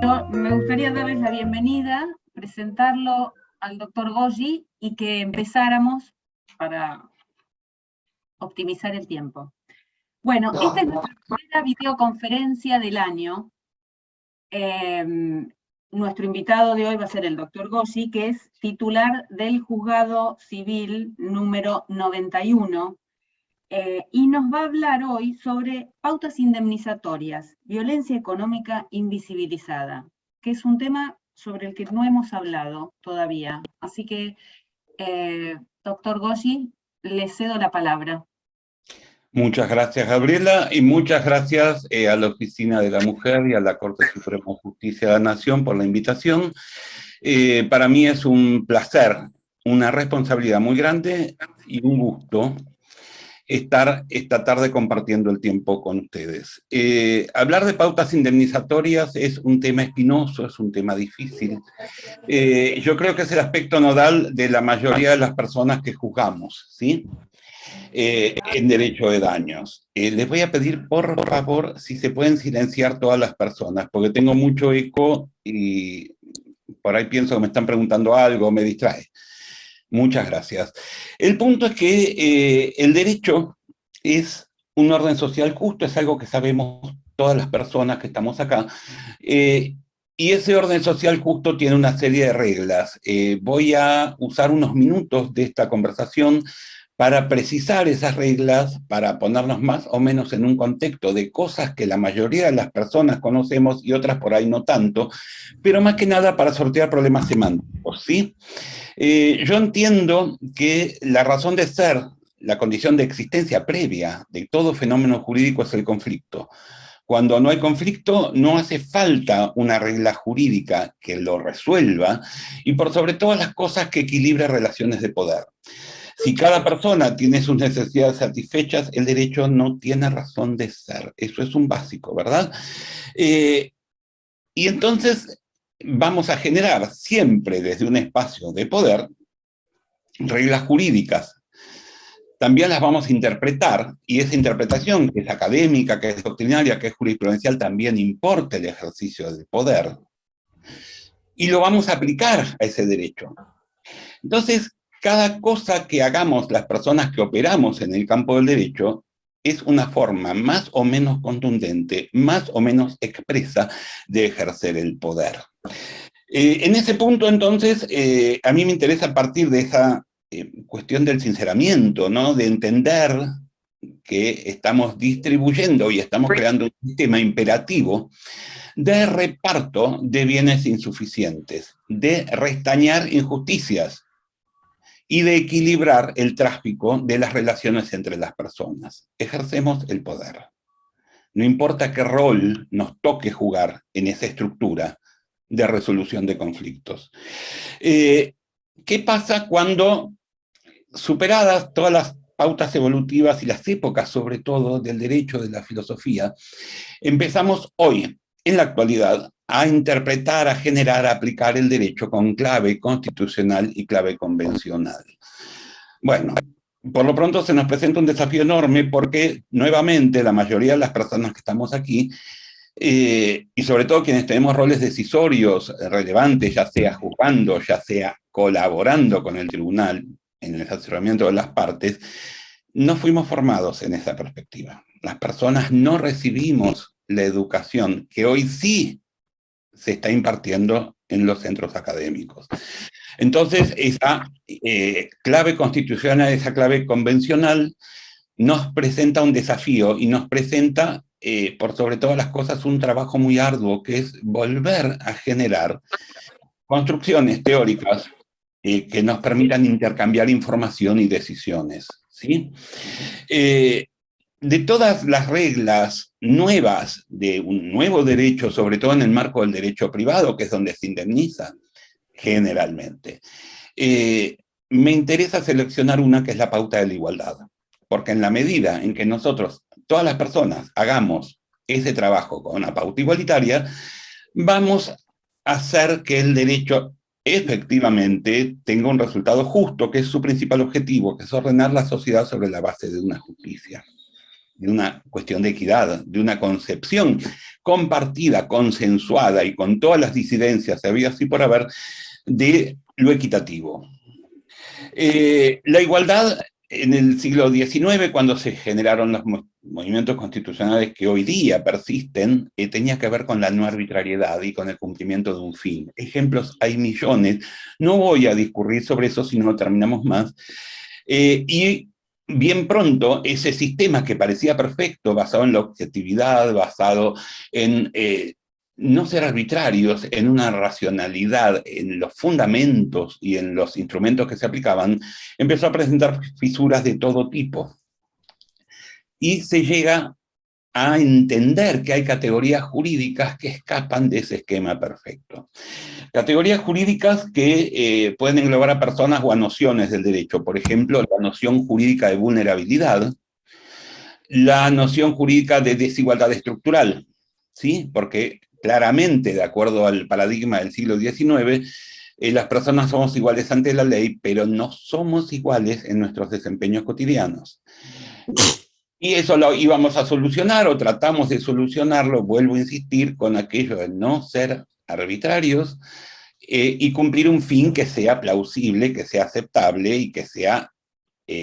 Yo me gustaría darles la bienvenida, presentarlo al doctor Goggi y que empezáramos para optimizar el tiempo. Bueno, esta es nuestra primera videoconferencia del año. Nuestro invitado de hoy va a ser el doctor Goggi, que es titular del Juzgado Civil número 91, y nos va a hablar hoy sobre pautas indemnizatorias, violencia económica invisibilizada, que es un tema sobre el que no hemos hablado todavía. Así que, doctor Goggi, le cedo la palabra. Muchas gracias, Gabriela, y muchas gracias a la Oficina de la Mujer y a la Corte Suprema de Justicia de la Nación por la invitación. Para mí es un placer, una responsabilidad muy grande y un gusto estar esta tarde compartiendo el tiempo con ustedes. Hablar de pautas indemnizatorias es un tema espinoso, es un tema difícil. Yo creo que es el aspecto nodal de la mayoría de las personas que juzgamos, ¿sí? En derecho de daños. Les voy a pedir, por favor, si se pueden silenciar todas las personas, porque tengo mucho eco y por ahí pienso que me están preguntando algo, me distrae. Muchas gracias. El punto es que el derecho es un orden social justo, es algo que sabemos todas las personas que estamos acá, y ese orden social justo tiene una serie de reglas. Voy a usar unos minutos de esta conversación para precisar esas reglas, para ponernos más o menos en un contexto de cosas que la mayoría de las personas conocemos y otras por ahí no tanto, pero más que nada para sortear problemas semánticos, ¿sí? Yo entiendo que la razón de ser, la condición de existencia previa de todo fenómeno jurídico es el conflicto. Cuando no hay conflicto, no hace falta una regla jurídica que lo resuelva y por sobre todas las cosas que equilibre relaciones de poder. Si cada persona tiene sus necesidades satisfechas, el derecho no tiene razón de ser. Eso es un básico, ¿verdad? Y entonces vamos a generar siempre desde un espacio de poder reglas jurídicas. También las vamos a interpretar, y esa interpretación, que es académica, que es doctrinaria, que es jurisprudencial, también importa el ejercicio del poder, y lo vamos a aplicar a ese derecho. Entonces, cada cosa que hagamos las personas que operamos en el campo del derecho es una forma más o menos contundente, más o menos expresa de ejercer el poder. En ese punto, entonces, a mí me interesa partir de esa cuestión del sinceramiento, ¿no? De entender que estamos distribuyendo y estamos creando un sistema imperativo de reparto de bienes insuficientes, de restañar injusticias y de equilibrar el tráfico de las relaciones entre las personas. Ejercemos el poder. No importa qué rol nos toque jugar en esa estructura de resolución de conflictos. ¿Qué pasa cuando, superadas todas las pautas evolutivas y las épocas, sobre todo, del derecho, de la filosofía, empezamos hoy, en la actualidad, a interpretar, a generar, a aplicar el derecho con clave constitucional y clave convencional? Bueno, por lo pronto se nos presenta un desafío enorme porque, nuevamente, la mayoría de las personas que estamos aquí, y sobre todo quienes tenemos roles decisorios relevantes, ya sea juzgando, ya sea colaborando con el tribunal en el asesoramiento de las partes, no fuimos formados en esa perspectiva. Las personas no recibimos la educación que hoy sí se está impartiendo en los centros académicos. Entonces, esa clave constitucional, esa clave convencional, nos presenta un desafío y nos presenta, por sobre todas las cosas, un trabajo muy arduo, que es volver a generar construcciones teóricas que nos permitan intercambiar información y decisiones, ¿sí? De todas las reglas nuevas de un nuevo derecho, sobre todo en el marco del derecho privado, que es donde se indemniza generalmente, me interesa seleccionar una que es la pauta de la igualdad, porque en la medida en que nosotros, todas las personas, hagamos ese trabajo con una pauta igualitaria, vamos a hacer que el derecho efectivamente tenga un resultado justo, que es su principal objetivo, que es ordenar la sociedad sobre la base de una justicia. de una cuestión de equidad, de una concepción compartida, consensuada y con todas las disidencias habidas y por haber de lo equitativo. La igualdad en el siglo XIX, cuando se generaron los movimientos constitucionales que hoy día persisten, tenía que ver con la no arbitrariedad y con el cumplimiento de un fin. Ejemplos hay millones, no voy a discurrir sobre eso si no terminamos más. Y bien pronto, ese sistema que parecía perfecto, basado en la objetividad, basado en no ser arbitrarios, en una racionalidad, en los fundamentos y en los instrumentos que se aplicaban, empezó a presentar fisuras de todo tipo. Y se llega a entender que hay categorías jurídicas que escapan de ese esquema perfecto. Categorías jurídicas que pueden englobar a personas o a nociones del derecho. Por ejemplo, la noción jurídica de vulnerabilidad, la noción jurídica de desigualdad estructural, ¿sí? Porque claramente, de acuerdo al paradigma del siglo XIX, las personas somos iguales ante la ley, pero no somos iguales en nuestros desempeños cotidianos. Y eso lo íbamos a solucionar, o tratamos de solucionarlo, vuelvo a insistir, con aquello de no ser arbitrarios y cumplir un fin que sea plausible, que sea aceptable y que sea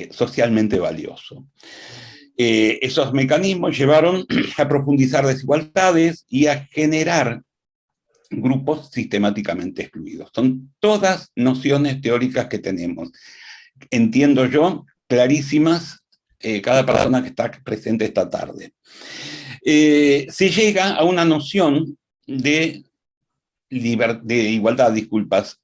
socialmente valioso. Esos mecanismos llevaron a profundizar desigualdades y a generar grupos sistemáticamente excluidos. Son todas nociones teóricas que tenemos. Entiendo yo, clarísimas, cada persona que está presente esta tarde. Se llega a una noción de igualdad, disculpas,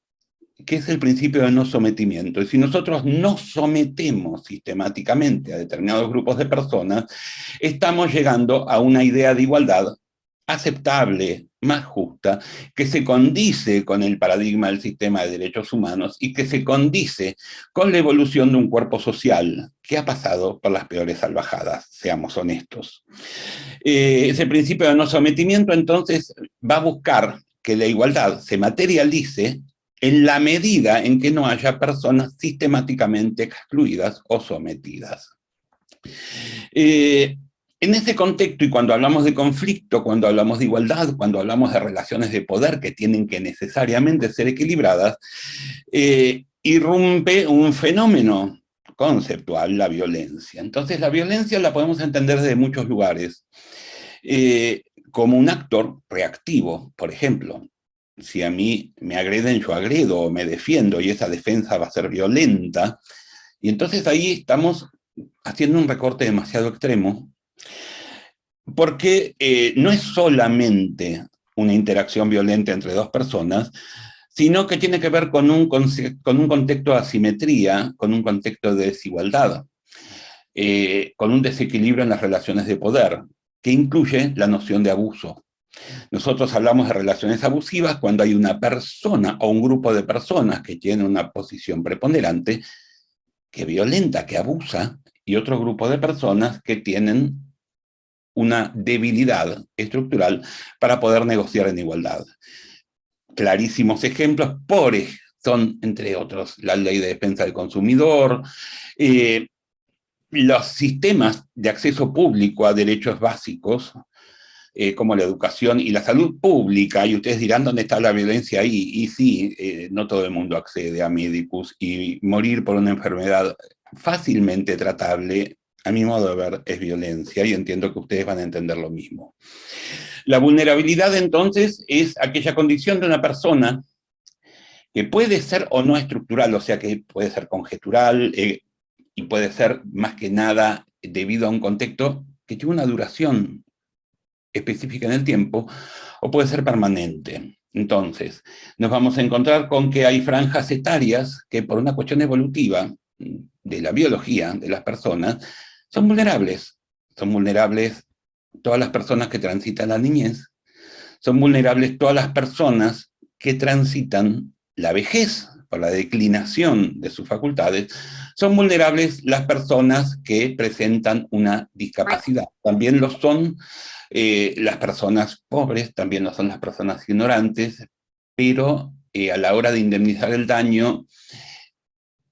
que es el principio de no sometimiento. Y si nosotros no sometemos sistemáticamente a determinados grupos de personas, estamos llegando a una idea de igualdad aceptable, más justa, que se condice con el paradigma del sistema de derechos humanos y que se condice con la evolución de un cuerpo social que ha pasado por las peores salvajadas, seamos honestos. Ese principio de no sometimiento, entonces, va a buscar que la igualdad se materialice en la medida en que no haya personas sistemáticamente excluidas o sometidas. En ese contexto, y cuando hablamos de conflicto, cuando hablamos de igualdad, cuando hablamos de relaciones de poder que tienen que necesariamente ser equilibradas, irrumpe un fenómeno conceptual, la violencia. Entonces, la violencia la podemos entender desde muchos lugares, como un actor reactivo, por ejemplo. Si a mí me agreden, yo agredo o me defiendo, y esa defensa va a ser violenta, y entonces ahí estamos haciendo un recorte demasiado extremo, porque no es solamente una interacción violenta entre dos personas, sino que tiene que ver con un contexto de asimetría, con un contexto de desigualdad, con un desequilibrio en las relaciones de poder, que incluye la noción de abuso. Nosotros hablamos de relaciones abusivas cuando hay una persona o un grupo de personas que tiene una posición preponderante, que violenta, que abusa, y otro grupo de personas que tienen una debilidad estructural para poder negociar en igualdad. Clarísimos ejemplos son, entre otros, la ley de defensa del consumidor, los sistemas de acceso público a derechos básicos, como la educación y la salud pública, y ustedes dirán, ¿dónde está la violencia ahí? Y sí, no todo el mundo accede a médicos, y morir por una enfermedad fácilmente tratable, a mi modo de ver, es violencia, y entiendo que ustedes van a entender lo mismo. La vulnerabilidad, entonces, es aquella condición de una persona que puede ser o no estructural, o sea que puede ser conjetural, y puede ser, más que nada, debido a un contexto que tiene una duración específica en el tiempo, o puede ser permanente. Entonces, nos vamos a encontrar con que hay franjas etarias que, por una cuestión evolutiva de la biología de las personas, son vulnerables. Son vulnerables todas las personas que transitan la niñez, son vulnerables todas las personas que transitan la vejez por la declinación de sus facultades, son vulnerables las personas que presentan una discapacidad. También lo son las personas pobres, también lo son las personas ignorantes, pero a la hora de indemnizar el daño,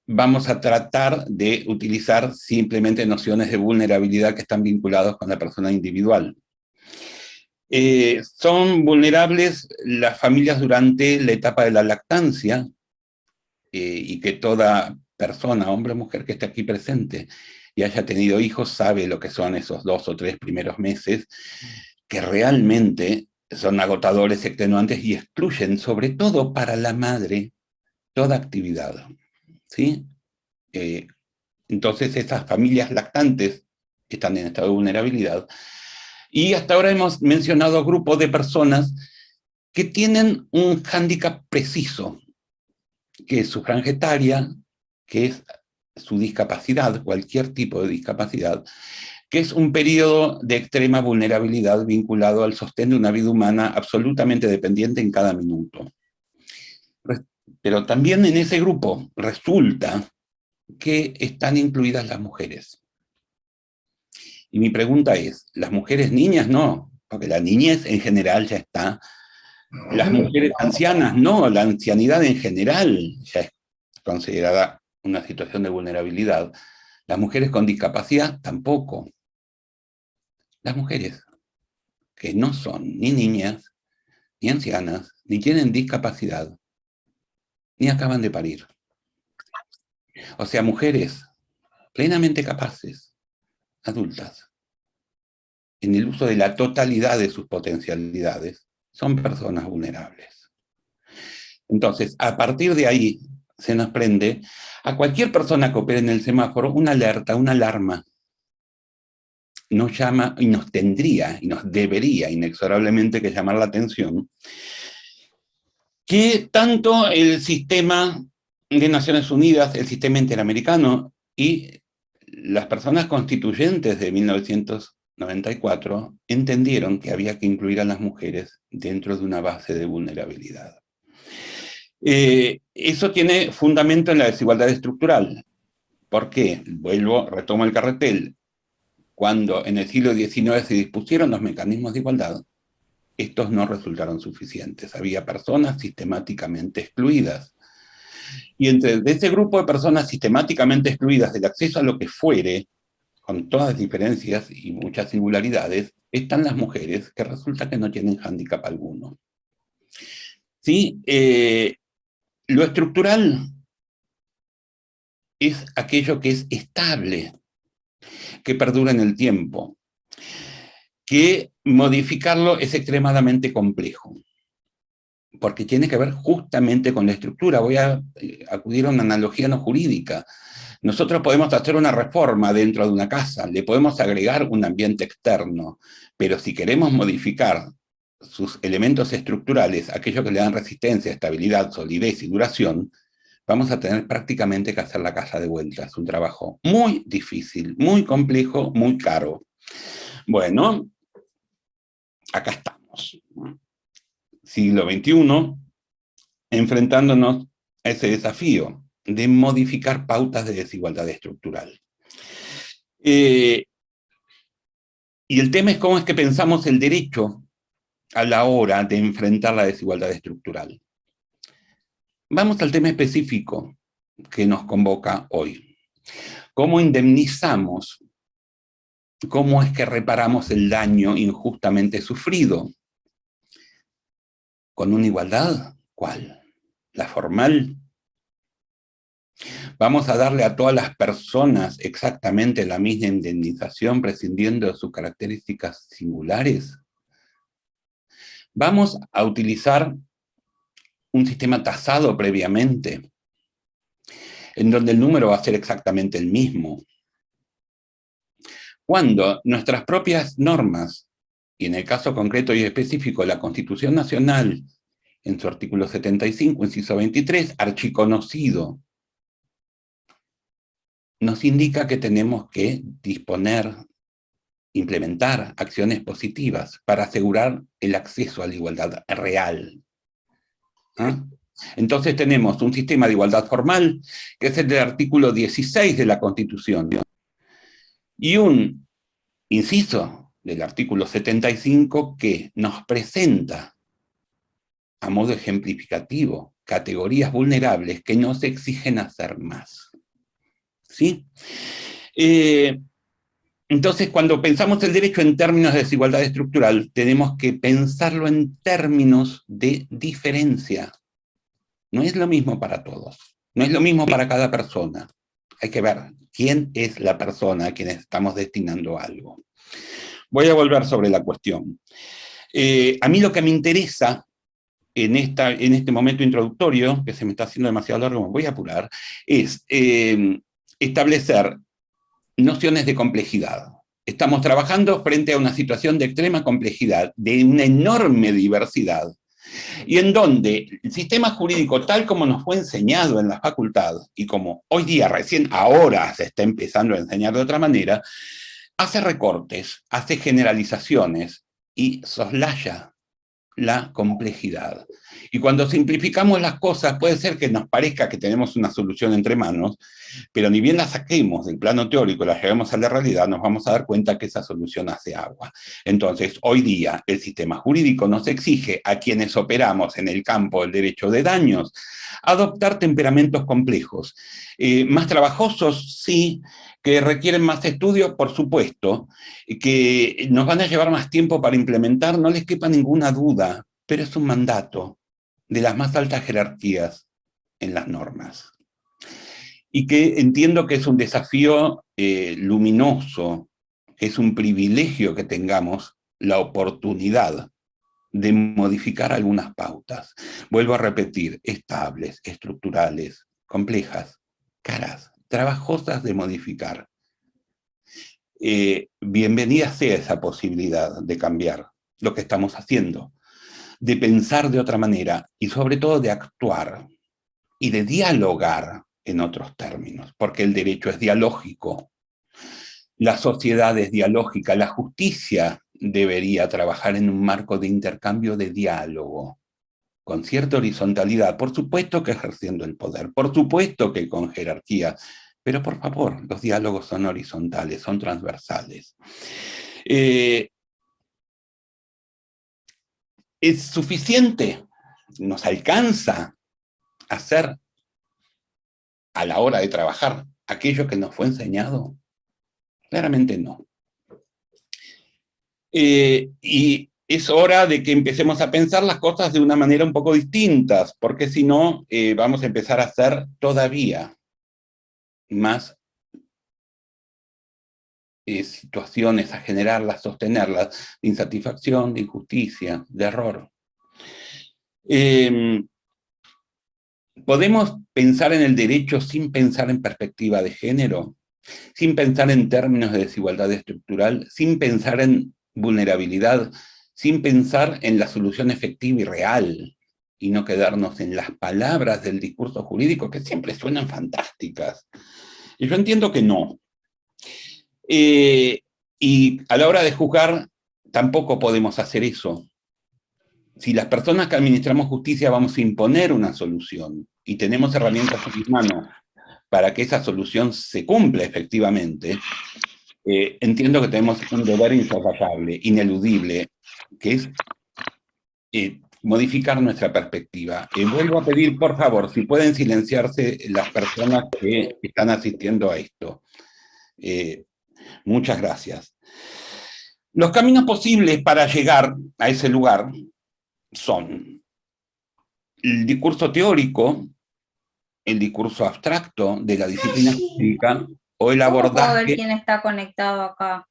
vamos a tratar de utilizar simplemente nociones de vulnerabilidad que están vinculadas con la persona individual. Son vulnerables las familias durante la etapa de la lactancia, y que toda persona, hombre o mujer que esté aquí presente y haya tenido hijos, sabe lo que son esos 2 o 3 primeros meses, que realmente son agotadores, extenuantes y excluyen, sobre todo para la madre, toda actividad, ¿sí? Entonces estas familias lactantes están en estado de vulnerabilidad. Y hasta ahora hemos mencionado grupos de personas que tienen un hándicap preciso, que es su franja etaria, que es su discapacidad, cualquier tipo de discapacidad, que es un periodo de extrema vulnerabilidad vinculado al sostén de una vida humana absolutamente dependiente en cada minuto. Pero también en ese grupo resulta que están incluidas las mujeres. Y mi pregunta es, ¿las mujeres niñas? No, porque la niñez en general ya está. Las mujeres ancianas, no, la ancianidad en general ya es considerada una situación de vulnerabilidad. Las mujeres con discapacidad, tampoco. Las mujeres que no son ni niñas, ni ancianas, ni tienen discapacidad, ni acaban de parir. O sea, mujeres plenamente capaces, adultas, en el uso de la totalidad de sus potencialidades, son personas vulnerables. Entonces, a partir de ahí, se nos prende a cualquier persona que opere en el semáforo una alerta, una alarma. Nos llama y nos tendría y nos debería inexorablemente que llamar la atención que tanto el sistema de Naciones Unidas, el sistema interamericano y las personas constituyentes de 1994 entendieron que había que incluir a las mujeres dentro de una base de vulnerabilidad. Eso tiene fundamento en la desigualdad estructural. ¿Por qué? Retomo el carretel. Cuando en el siglo XIX se dispusieron los mecanismos de igualdad, estos no resultaron suficientes. Había personas sistemáticamente excluidas. Y entre ese grupo de personas sistemáticamente excluidas del acceso a lo que fuere, con todas las diferencias y muchas singularidades, están las mujeres, que resulta que no tienen hándicap alguno. ¿Sí? Lo estructural es aquello que es estable, que perdura en el tiempo, que modificarlo es extremadamente complejo, porque tiene que ver justamente con la estructura. Voy a acudir a una analogía no jurídica. Nosotros podemos hacer una reforma dentro de una casa, le podemos agregar un ambiente externo, pero si queremos modificar sus elementos estructurales, aquello que le dan resistencia, estabilidad, solidez y duración, vamos a tener prácticamente que hacer la casa de vuelta. Es un trabajo muy difícil, muy complejo, muy caro. Bueno, acá estamos. Siglo XXI, enfrentándonos a ese desafío de modificar pautas de desigualdad estructural. Y el tema es cómo es que pensamos el derecho a la hora de enfrentar la desigualdad estructural. Vamos al tema específico que nos convoca hoy. ¿Cómo indemnizamos? ¿Cómo es que reparamos el daño injustamente sufrido? ¿Con una igualdad? ¿Cuál? ¿La formal? ¿Vamos a darle a todas las personas exactamente la misma indemnización prescindiendo de sus características singulares? ¿Vamos a utilizar un sistema tasado previamente, en donde el número va a ser exactamente el mismo? Cuando nuestras propias normas, y en el caso concreto y específico la Constitución Nacional, en su artículo 75, inciso 23, archiconocido, nos indica que tenemos que disponer, implementar acciones positivas para asegurar el acceso a la igualdad real. ¿Ah? Entonces tenemos un sistema de igualdad formal, que es el del artículo 16 de la Constitución, y un inciso del artículo 75 que nos presenta, a modo ejemplificativo, categorías vulnerables que nos exigen hacer más. ¿sí? Entonces, cuando pensamos el derecho en términos de desigualdad estructural, tenemos que pensarlo en términos de diferencia. No es lo mismo para todos, no es lo mismo para cada persona. Hay que ver quién es la persona a quien estamos destinando algo. Voy a volver sobre la cuestión. A mí lo que me interesa en este momento introductorio, que se me está haciendo demasiado largo, me voy a apurar, es establecer nociones de complejidad. Estamos trabajando frente a una situación de extrema complejidad, de una enorme diversidad, y en donde el sistema jurídico, tal como nos fue enseñado en la facultad, y como hoy día, recién ahora se está empezando a enseñar de otra manera, hace recortes, hace generalizaciones y soslaya la complejidad. Y cuando simplificamos las cosas, puede ser que nos parezca que tenemos una solución entre manos, pero ni bien la saquemos del plano teórico y la llevemos a la realidad, nos vamos a dar cuenta que esa solución hace agua. Entonces, hoy día, el sistema jurídico nos exige a quienes operamos en el campo del derecho de daños adoptar temperamentos complejos, más trabajosos, sí, que requieren más estudio, por supuesto, que nos van a llevar más tiempo para implementar, no les quepa ninguna duda, pero es un mandato de las más altas jerarquías en las normas. Y que entiendo que es un desafío luminoso, que es un privilegio que tengamos la oportunidad de modificar algunas pautas. Vuelvo a repetir, estables, estructurales, complejas, caras, trabajosas de modificar. Bienvenida sea esa posibilidad de cambiar lo que estamos haciendo, de pensar de otra manera y sobre todo de actuar y de dialogar en otros términos, porque el derecho es dialógico, la sociedad es dialógica, la justicia debería trabajar en un marco de intercambio de diálogo, con cierta horizontalidad, por supuesto que ejerciendo el poder, por supuesto que con jerarquía, pero por favor, los diálogos son horizontales, son transversales. ¿Es suficiente? ¿Nos alcanza a hacer a la hora de trabajar aquello que nos fue enseñado? Claramente no. Y es hora de que empecemos a pensar las cosas de una manera un poco distintas, porque si no, vamos a empezar a hacer todavía más situaciones, a generarlas, sostenerlas, de insatisfacción, de injusticia, de error. ¿Podemos pensar en el derecho sin pensar en perspectiva de género? Sin pensar en términos de desigualdad estructural, sin pensar en vulnerabilidad, sin pensar en la solución efectiva y real, y no quedarnos en las palabras del discurso jurídico, que siempre suenan fantásticas. Y yo entiendo que no. Y a la hora de juzgar, tampoco podemos hacer eso. Si las personas que administramos justicia vamos a imponer una solución, y tenemos herramientas en mis manos para que esa solución se cumpla efectivamente, entiendo que tenemos un deber insoslayable, ineludible, que es modificar nuestra perspectiva. Vuelvo a pedir, por favor, si pueden silenciarse las personas que están asistiendo a esto. Muchas gracias. Los caminos posibles para llegar a ese lugar son el discurso teórico, el discurso abstracto de la disciplina jurídica o el abordaje... ¿Cómo puedo ver quién está conectado acá?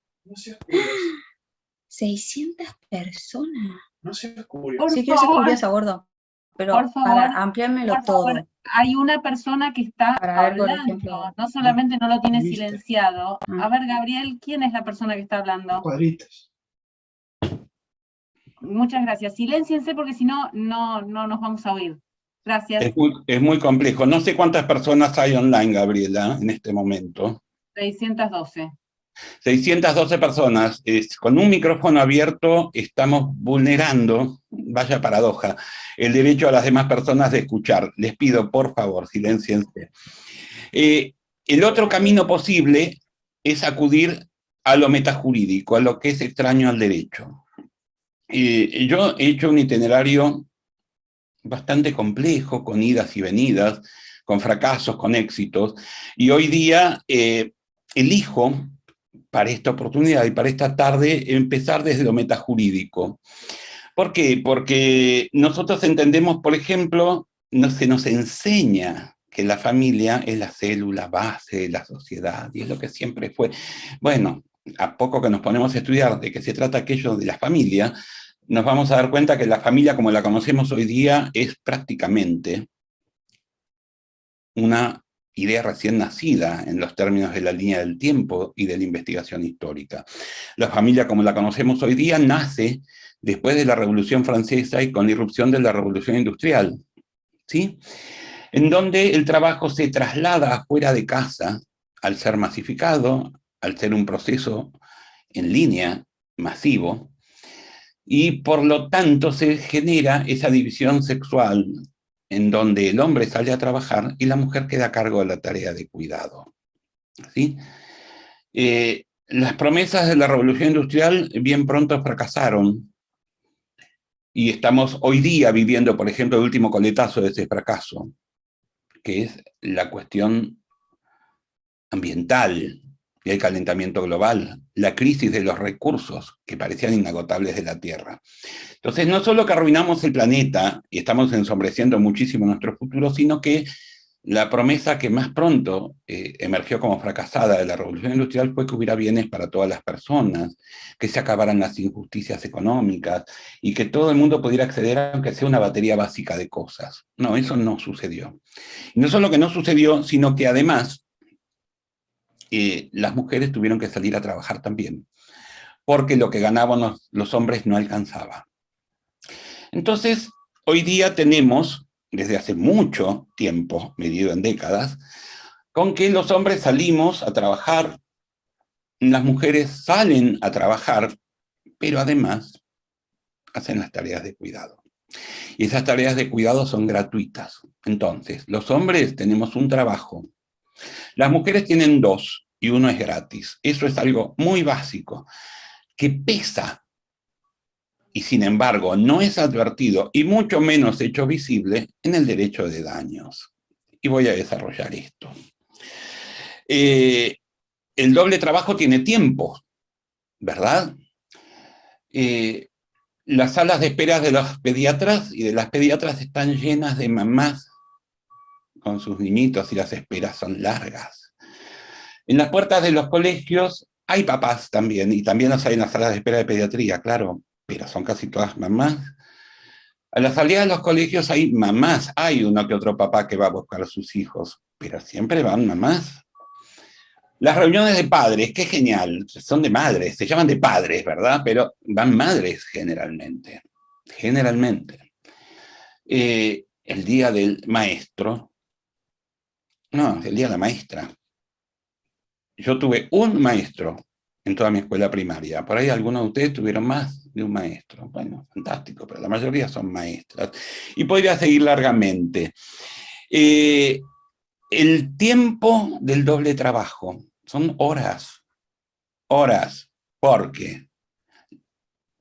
600 personas. No seas curioso. Sí, quiero ser curiosa, gordo. Pero por favor, para ampliármelo todo. Hay una persona que está Para ver, por hablando, ejemplo, no solamente no lo tiene ¿viste? silenciado. A ver, Gabriel, ¿quién es la persona que está hablando? Cuadritos. Muchas gracias. Silénciense porque si no, no nos vamos a oír. Gracias. Es muy complejo. No sé cuántas personas hay online, Gabriela, en este momento. 612. 612 personas. Con un micrófono abierto estamos vulnerando, vaya paradoja, el derecho a las demás personas de escuchar. Les pido, por favor, silénciense. El otro camino posible es acudir a lo metajurídico, a lo que es extraño al derecho. Yo he hecho un itinerario bastante complejo, con idas y venidas, con fracasos, con éxitos, y hoy día elijo para esta oportunidad y para esta tarde empezar desde lo metajurídico. ¿Por qué? Porque nosotros entendemos, por ejemplo, se nos enseña que la familia es la célula base de la sociedad, y es lo que siempre fue. Bueno, a poco que nos ponemos a estudiar de qué se trata aquello de la familia, nos vamos a dar cuenta que la familia como la conocemos hoy día es prácticamente una idea recién nacida en los términos de la línea del tiempo y de la investigación histórica. La familia como la conocemos hoy día nace después de la Revolución Francesa y con la irrupción de la Revolución Industrial, ¿sí? En donde el trabajo se traslada afuera de casa al ser masificado, al ser un proceso en línea, masivo, y por lo tanto se genera esa división sexual en donde el hombre sale a trabajar y la mujer queda a cargo de la tarea de cuidado, ¿sí? Las promesas de la Revolución Industrial bien pronto fracasaron, y estamos hoy día viviendo, por ejemplo, el último coletazo de ese fracaso, que es la cuestión ambiental y el calentamiento global, la crisis de los recursos que parecían inagotables de la Tierra. Entonces, no solo que arruinamos el planeta y estamos ensombreciendo muchísimo nuestro futuro, sino que la promesa que más pronto emergió como fracasada de la Revolución Industrial fue que hubiera bienes para todas las personas, que se acabaran las injusticias económicas y que todo el mundo pudiera acceder a aunque sea una batería básica de cosas. No, eso no sucedió. Y no solo que no sucedió, sino que además las mujeres tuvieron que salir a trabajar también, porque lo que ganaban los hombres no alcanzaba. Entonces, hoy día tenemos, desde hace mucho tiempo, medido en décadas, con que los hombres salimos a trabajar, las mujeres salen a trabajar, pero además hacen las tareas de cuidado. Y esas tareas de cuidado son gratuitas. Entonces, los hombres tenemos un trabajo, las mujeres tienen dos, y uno es gratis. Eso es algo muy básico, que pesa, y sin embargo no es advertido, y mucho menos hecho visible, en el derecho de daños. Y voy a desarrollar esto. El doble trabajo tiene tiempo, ¿verdad? Las salas de espera de los pediatras y de las pediatras están llenas de mamás con sus niñitos y las esperas son largas. En las puertas de los colegios hay papás también, y también los hay en las salas de espera de pediatría, claro, pero son casi todas mamás. A la salida de los colegios hay mamás, hay uno que otro papá que va a buscar a sus hijos, pero siempre van mamás. Las reuniones de padres, qué genial, son de madres, se llaman de padres, ¿verdad? Pero van madres generalmente, generalmente. El día del maestro, no, el día de la maestra. Yo tuve un maestro en toda mi escuela primaria. Por ahí algunos de ustedes tuvieron más de un maestro. Bueno, fantástico, pero la mayoría son maestras. Y podría seguir largamente. El tiempo del doble trabajo son horas, horas, porque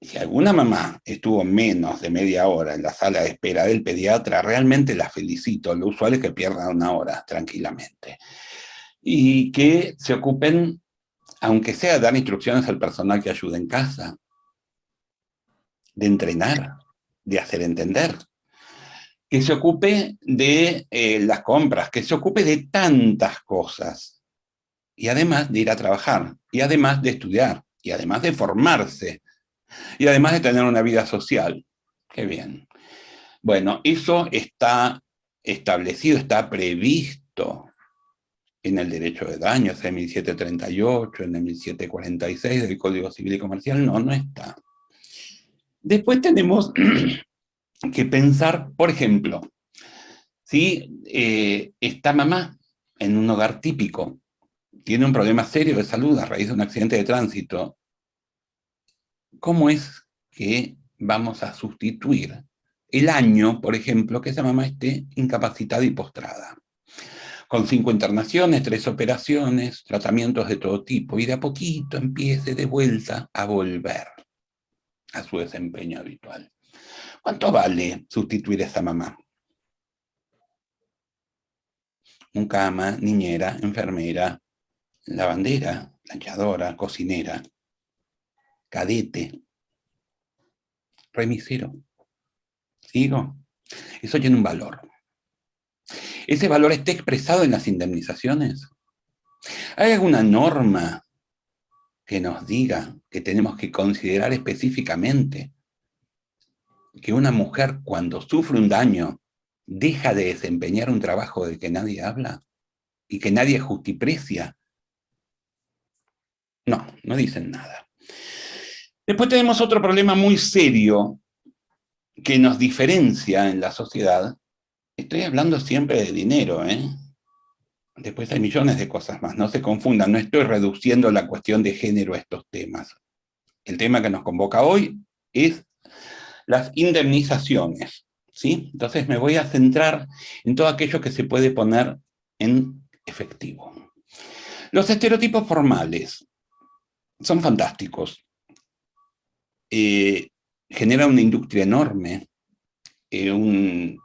si alguna mamá estuvo menos de media hora en la sala de espera del pediatra, realmente la felicito. Lo usual es que pierdan una hora tranquilamente. Y que se ocupen, aunque sea dar instrucciones al personal que ayude en casa, de entrenar, de hacer entender, que se ocupe de las compras, que se ocupe de tantas cosas, y además de ir a trabajar, y además de estudiar, y además de formarse, y además de tener una vida social. Qué bien. Bueno, eso está establecido, está previsto en el derecho de daños, en 1738, en el 1746 del Código Civil y Comercial, no está. Después tenemos que pensar, por ejemplo, si esta mamá en un hogar típico tiene un problema serio de salud a raíz de un accidente de tránsito, ¿cómo es que vamos a sustituir el año, por ejemplo, que esa mamá esté incapacitada y postrada? Con 5 internaciones, 3 operaciones, tratamientos de todo tipo, y de a poquito empiece de vuelta a volver a su desempeño habitual. ¿Cuánto vale sustituir a esa mamá? mucama, niñera, enfermera, lavandera, planchadora, cocinera, cadete, remisero. ¿Sigo? Eso tiene un valor. ¿Ese valor está expresado en las indemnizaciones? ¿Hay alguna norma que nos diga que tenemos que considerar específicamente que una mujer cuando sufre un daño deja de desempeñar un trabajo del que nadie habla y que nadie justiprecia? No, no dicen nada. Después tenemos otro problema muy serio que nos diferencia en la sociedad. Estoy hablando siempre de dinero, ¿eh? Después hay millones de cosas más, no se confundan, no estoy reduciendo la cuestión de género a estos temas. El tema que nos convoca hoy es las indemnizaciones, ¿sí? Entonces me voy a centrar en todo aquello que se puede poner en efectivo. Los estereotipos formales son fantásticos. Genera una industria enorme, un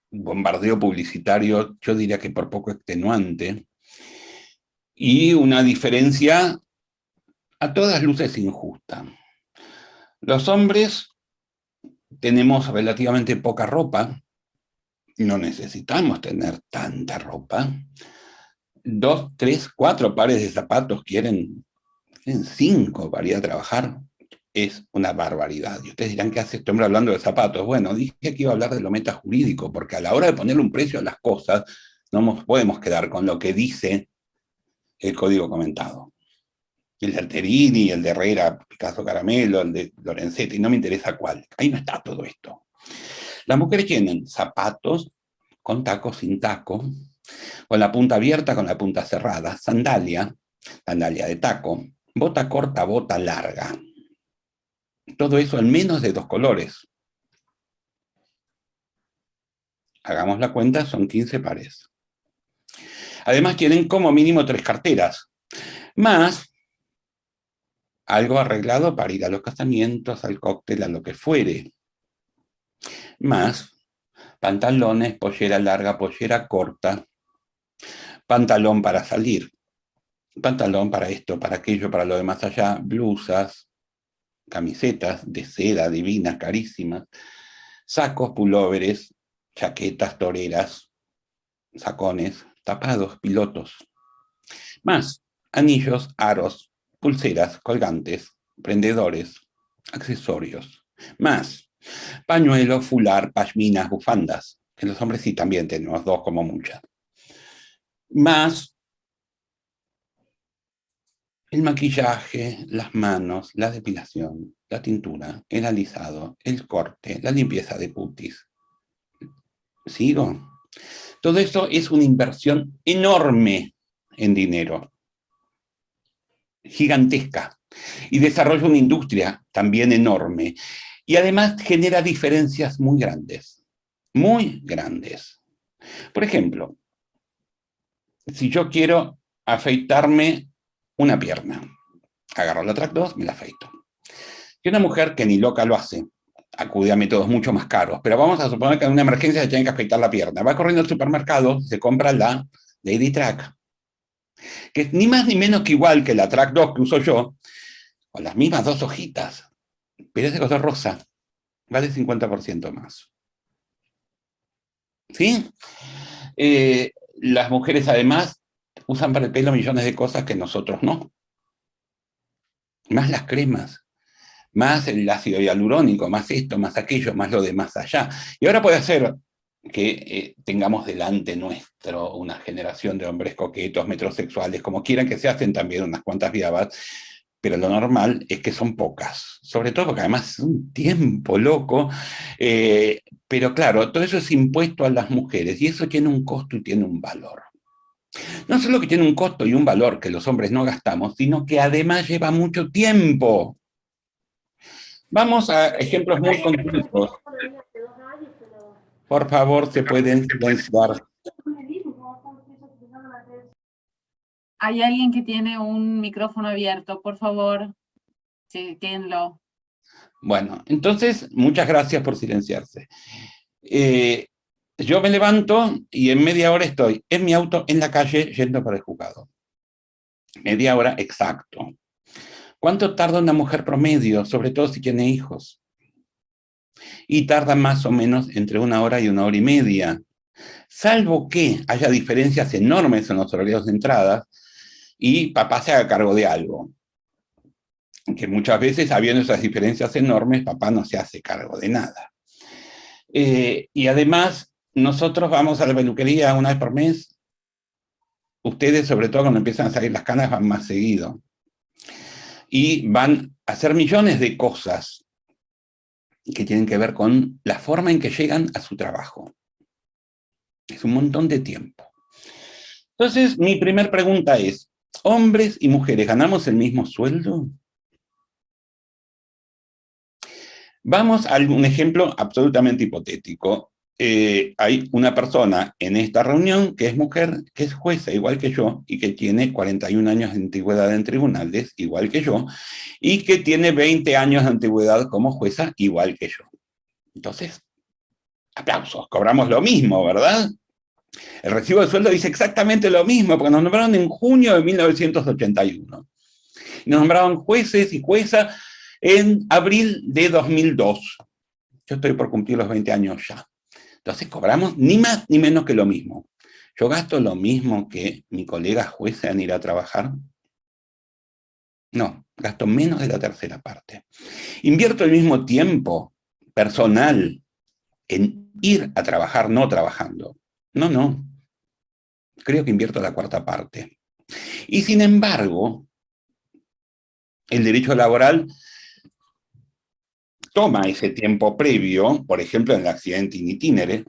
bombardeo publicitario, yo diría que por poco extenuante, y una diferencia a todas luces injusta. Los hombres tenemos relativamente poca ropa, no necesitamos tener tanta ropa. 2, 3, 4 pares de zapatos quieren 5 para ir a trabajar. Es una barbaridad. Y ustedes dirán, ¿qué hace este hombre hablando de zapatos? Bueno, dije que iba a hablar de lo metajurídico, porque a la hora de ponerle un precio a las cosas, no nos podemos quedar con lo que dice el código comentado. El de Alterini, el de Herrera, Picasso Caramelo, el de Lorenzetti, no me interesa cuál. Ahí no está todo esto. Las mujeres tienen zapatos con taco, sin taco, con la punta abierta, con la punta cerrada, sandalia, sandalia de taco, bota corta, bota larga. Todo eso al menos de 2 colores. Hagamos la cuenta, son 15 pares. Además tienen como mínimo 3 carteras, más algo arreglado para ir a los casamientos, al cóctel, a lo que fuere. Más pantalones, pollera larga, pollera corta, pantalón para salir, pantalón para esto, para aquello, para lo de más allá, blusas, camisetas de seda divinas, carísimas, sacos, pulóveres, chaquetas, toreras, sacones, tapados, pilotos. Más anillos, aros, pulseras, colgantes, prendedores, accesorios. Más pañuelos, fular, pashminas, bufandas, que los hombres sí también tenemos 2 como muchas. Más el maquillaje, las manos, la depilación, la tintura, el alisado, el corte, la limpieza de cutis. ¿Sigo? Todo eso es una inversión enorme en dinero, gigantesca, y desarrolla una industria también enorme, y además genera diferencias muy grandes, muy grandes. Por ejemplo, si yo quiero afeitarme una pierna, agarro la Track 2, me la afeito. Si una mujer que ni loca lo hace, acude a métodos mucho más caros, pero vamos a suponer que en una emergencia se tiene que afeitar la pierna, va corriendo al supermercado, se compra la Lady Track, que es ni más ni menos que igual que la Track 2 que uso yo, con las mismas 2 hojitas, pero es de color rosa, vale 50% más. ¿Sí? Las mujeres además usan para el pelo millones de cosas que nosotros no. Más las cremas, más el ácido hialurónico, más esto, más aquello, más lo de más allá. Y ahora puede ser que tengamos delante nuestro una generación de hombres coquetos, metrosexuales, como quieran que se hacen también unas cuantas viabas, pero lo normal es que son pocas, sobre todo porque además es un tiempo loco, pero claro, todo eso es impuesto a las mujeres, y eso tiene un costo y tiene un valor. No solo que tiene un costo y un valor que los hombres no gastamos, sino que además lleva mucho tiempo. Vamos a ejemplos muy concretos. Por favor, se pueden silenciar. Hay alguien que tiene un micrófono abierto, por favor, chequenlo. Bueno, entonces, muchas gracias por silenciarse. yo me levanto y en media hora estoy en mi auto, en la calle, yendo para el juzgado. Media hora exacto. ¿Cuánto tarda una mujer promedio, sobre todo si tiene hijos? Y tarda más o menos entre 1 hora y 1 hora y media. Salvo que haya diferencias enormes en los horarios de entrada y papá se haga cargo de algo. Que muchas veces, habiendo esas diferencias enormes, papá no se hace cargo de nada. Y además, nosotros vamos a la peluquería 1 vez por mes. Ustedes, sobre todo cuando empiezan a salir las canas, van más seguido. Y van a hacer millones de cosas que tienen que ver con la forma en que llegan a su trabajo. Es un montón de tiempo. Entonces, mi primer pregunta es, ¿hombres y mujeres ganamos el mismo sueldo? Vamos a un ejemplo absolutamente hipotético. Hay una persona en esta reunión que es mujer, que es jueza igual que yo, y que tiene 41 años de antigüedad en tribunales, igual que yo, y que tiene 20 años de antigüedad como jueza, igual que yo. Entonces, aplausos, cobramos lo mismo, ¿verdad? El recibo de sueldo dice exactamente lo mismo, porque nos nombraron en junio de 1981. Nos nombraron jueces y juezas en abril de 2002. Yo estoy por cumplir los 20 años ya. Entonces cobramos ni más ni menos que lo mismo. ¿Yo gasto lo mismo que mi colega juez en ir a trabajar? No, gasto menos de la tercera parte. Invierto el mismo tiempo personal en ir a trabajar, no trabajando. No. Creo que invierto la cuarta parte. Y sin embargo, el derecho laboral toma ese tiempo previo, por ejemplo, en el accidente in itinere,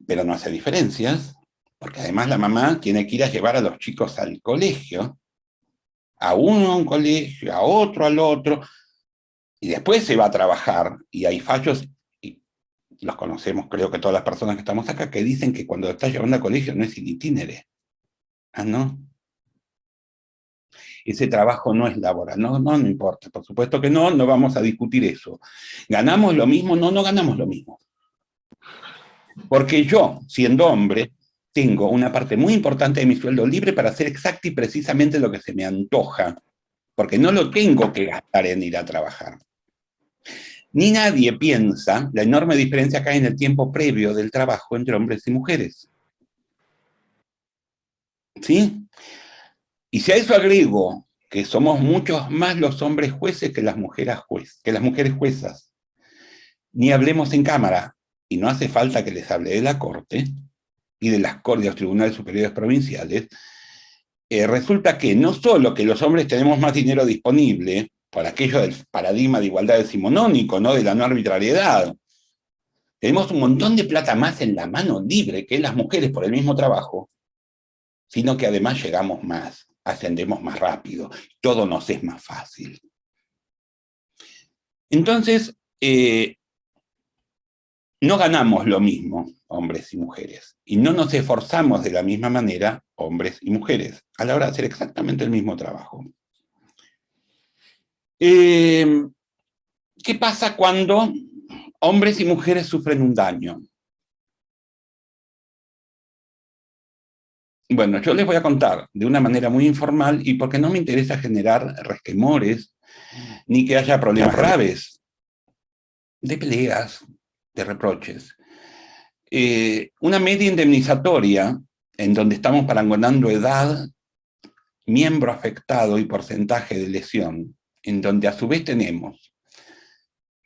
pero no hace diferencias, porque además la mamá tiene que ir a llevar a los chicos al colegio, a uno a un colegio, a otro al otro, y después se va a trabajar, y hay fallos, y los conocemos, creo que todas las personas que estamos acá, que dicen que cuando estás llevando al colegio no es in itinere. Ah, no. Ese trabajo no es laboral, no importa, por supuesto que no vamos a discutir eso. ¿Ganamos lo mismo? No ganamos lo mismo. Porque yo, siendo hombre, tengo una parte muy importante de mi sueldo libre para hacer exacto y precisamente lo que se me antoja, porque no lo tengo que gastar en ir a trabajar. Ni nadie piensa la enorme diferencia que hay en el tiempo previo del trabajo entre hombres y mujeres. ¿Sí? Y si a eso agrego que somos muchos más los hombres jueces que las mujeres juezas, ni hablemos en cámara, y no hace falta que les hable de la Corte y de las Cortes de los Tribunales Superiores Provinciales, resulta que no solo que los hombres tenemos más dinero disponible, por aquello del paradigma de igualdad decimonónico, ¿no? De la no arbitrariedad, tenemos un montón de plata más en la mano libre que las mujeres por el mismo trabajo, sino que además llegamos más, ascendemos más rápido, todo nos es más fácil. Entonces, no ganamos lo mismo, hombres y mujeres, y no nos esforzamos de la misma manera, hombres y mujeres, a la hora de hacer exactamente el mismo trabajo. ¿Qué pasa cuando hombres y mujeres sufren un daño? Bueno, yo les voy a contar de una manera muy informal y porque no me interesa generar resquemores, ni que haya problemas graves, de peleas, de reproches. Una media indemnizatoria en donde estamos parangonando edad, miembro afectado y porcentaje de lesión, en donde a su vez tenemos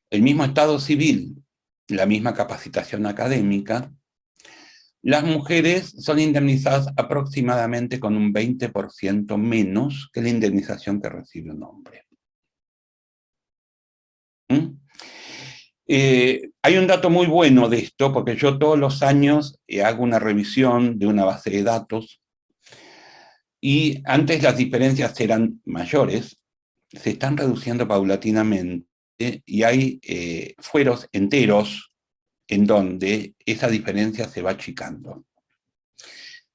el mismo estado civil, la misma capacitación académica, las mujeres son indemnizadas aproximadamente con un 20% menos que la indemnización que recibe un hombre. Hay un dato muy bueno de esto, porque yo todos los años hago una revisión de una base de datos, y antes las diferencias eran mayores, se están reduciendo paulatinamente, y hay fueros enteros en donde esa diferencia se va achicando.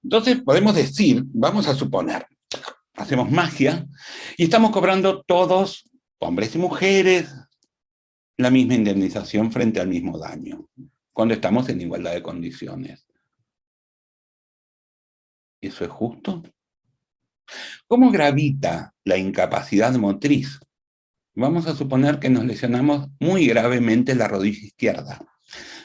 Entonces podemos decir, vamos a suponer, hacemos magia, y estamos cobrando todos, hombres y mujeres, la misma indemnización frente al mismo daño. cuando estamos en igualdad de condiciones. ¿Eso es justo? ¿Cómo gravita la incapacidad motriz? Vamos a suponer que nos lesionamos muy gravemente la rodilla izquierda.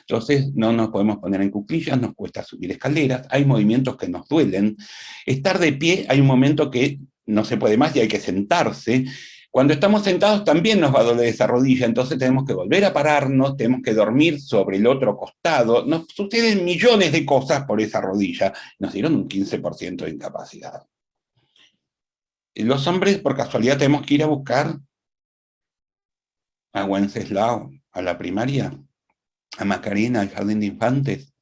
Entonces no nos podemos poner en cuclillas, nos cuesta subir escaleras, hay movimientos que nos duelen. Estar de pie, hay un momento que no se puede más y hay que sentarse. Cuando estamos sentados también nos va a doler esa rodilla, entonces tenemos que volver a pararnos, tenemos que dormir sobre el otro costado. Nos suceden millones de cosas por esa rodilla. Nos dieron un 15% de incapacidad. Los hombres, por casualidad, tenemos que ir a buscar a Wenceslao, a la primaria, a Macarena, al jardín de infantes,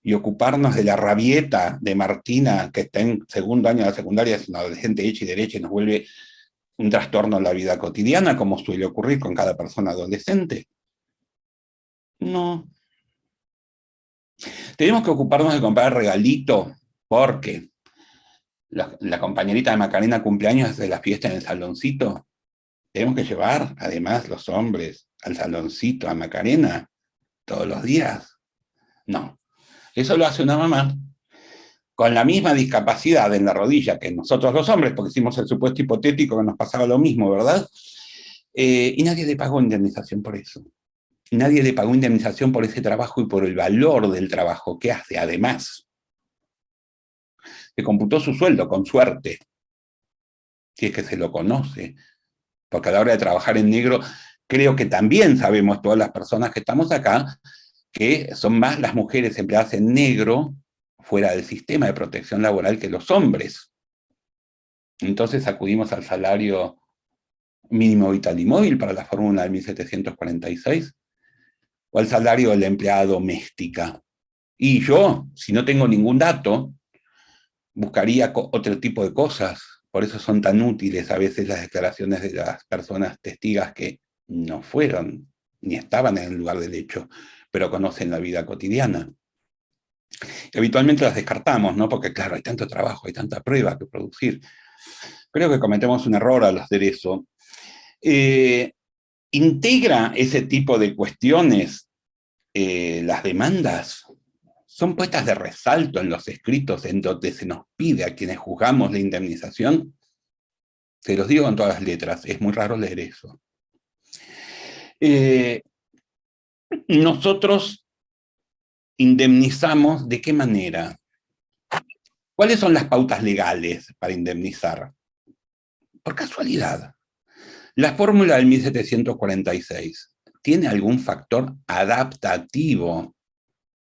y ocuparnos de la rabieta de Martina, que está en segundo año de la secundaria, es una adolescente hecha y derecha y nos vuelve un trastorno en la vida cotidiana, como suele ocurrir con cada persona adolescente. No. Tenemos que ocuparnos de comprar regalito, porque la compañerita de Macarena cumpleaños de la fiesta en el saloncito. Tenemos que llevar, además, los hombres al saloncito, a Macarena, todos los días. No. Eso lo hace una mamá con la misma discapacidad en la rodilla que nosotros los hombres, porque hicimos el supuesto hipotético que nos pasaba lo mismo, ¿verdad? Y nadie le pagó indemnización por eso. Y nadie le pagó indemnización por ese trabajo y por el valor del trabajo que hace, además. Se computó su sueldo, con suerte, si es que se lo conoce, porque a la hora de trabajar en negro, creo que también sabemos todas las personas que estamos acá, que son más las mujeres empleadas en negro fuera del sistema de protección laboral que los hombres. Entonces acudimos al salario mínimo vital y móvil para la fórmula de 1746, o al salario de la empleada doméstica. Y yo, si no tengo ningún dato, buscaría otro tipo de cosas. Por eso son tan útiles a veces las declaraciones de las personas testigas que no fueron, ni estaban en el lugar del hecho, pero conocen la vida cotidiana. Y habitualmente las descartamos, ¿no? Porque claro, hay tanto trabajo, hay tanta prueba que producir. Creo que cometemos un error al hacer eso. ¿Integra ese tipo de cuestiones las demandas? ¿Son puestas de resalto en los escritos en donde se nos pide a quienes juzgamos la indemnización? Se los digo en todas las letras, es muy raro leer eso. Nosotros indemnizamos ¿de qué manera? ¿Cuáles son las pautas legales para indemnizar? Por casualidad, la fórmula del 1746 ¿tiene algún factor adaptativo?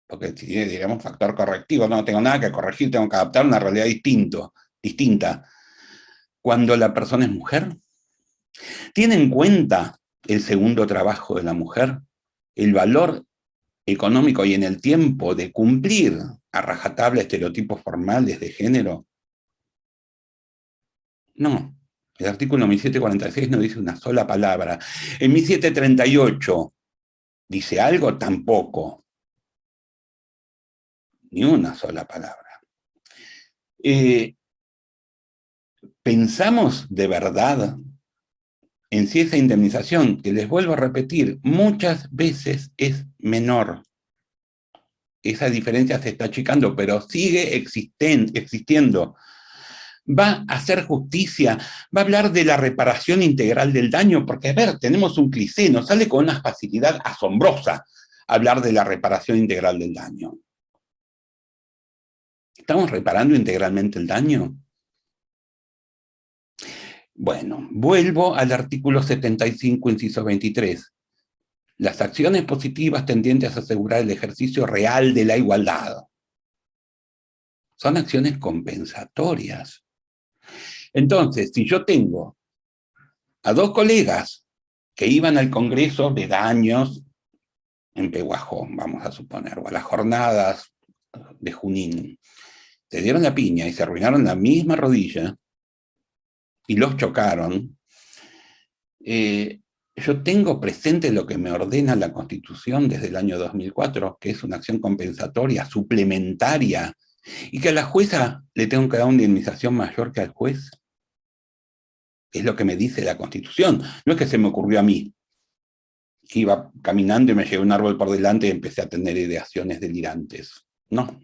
Porque si diríamos factor correctivo, no tengo nada que corregir, tengo que adaptar a una realidad distinta. Cuando la persona es mujer, ¿tiene en cuenta el segundo trabajo de la mujer? El valor económico y en el tiempo de cumplir a rajatabla estereotipos formales de género. No, el artículo 1746 no dice una sola palabra. En 1738 dice algo, tampoco. Ni una sola palabra. ¿Pensamos de verdad en si esa indemnización, que les vuelvo a repetir, muchas veces es menor? Esa diferencia se está achicando, pero sigue existiendo. ¿Va a hacer justicia? ¿Va a hablar de la reparación integral del daño? Porque, a ver, tenemos un cliché, nos sale con una facilidad asombrosa hablar de la reparación integral del daño. ¿Estamos reparando integralmente el daño? Bueno, vuelvo al artículo 75, inciso 23. Las acciones positivas tendientes a asegurar el ejercicio real de la igualdad. Son acciones compensatorias. Entonces, si yo tengo a dos colegas que iban al Congreso de Daños en Pehuajó, vamos a suponer, o a las jornadas de Junín, se dieron la piña y se arruinaron la misma rodilla, y los chocaron, yo tengo presente lo que me ordena la Constitución desde el año 2004, que es una acción compensatoria, suplementaria, y que a la jueza le tengo que dar una indemnización mayor que al juez. Es lo que me dice la Constitución, no es que se me ocurrió a mí. que iba caminando y me llegó un árbol por delante y empecé a tener ideaciones delirantes. No.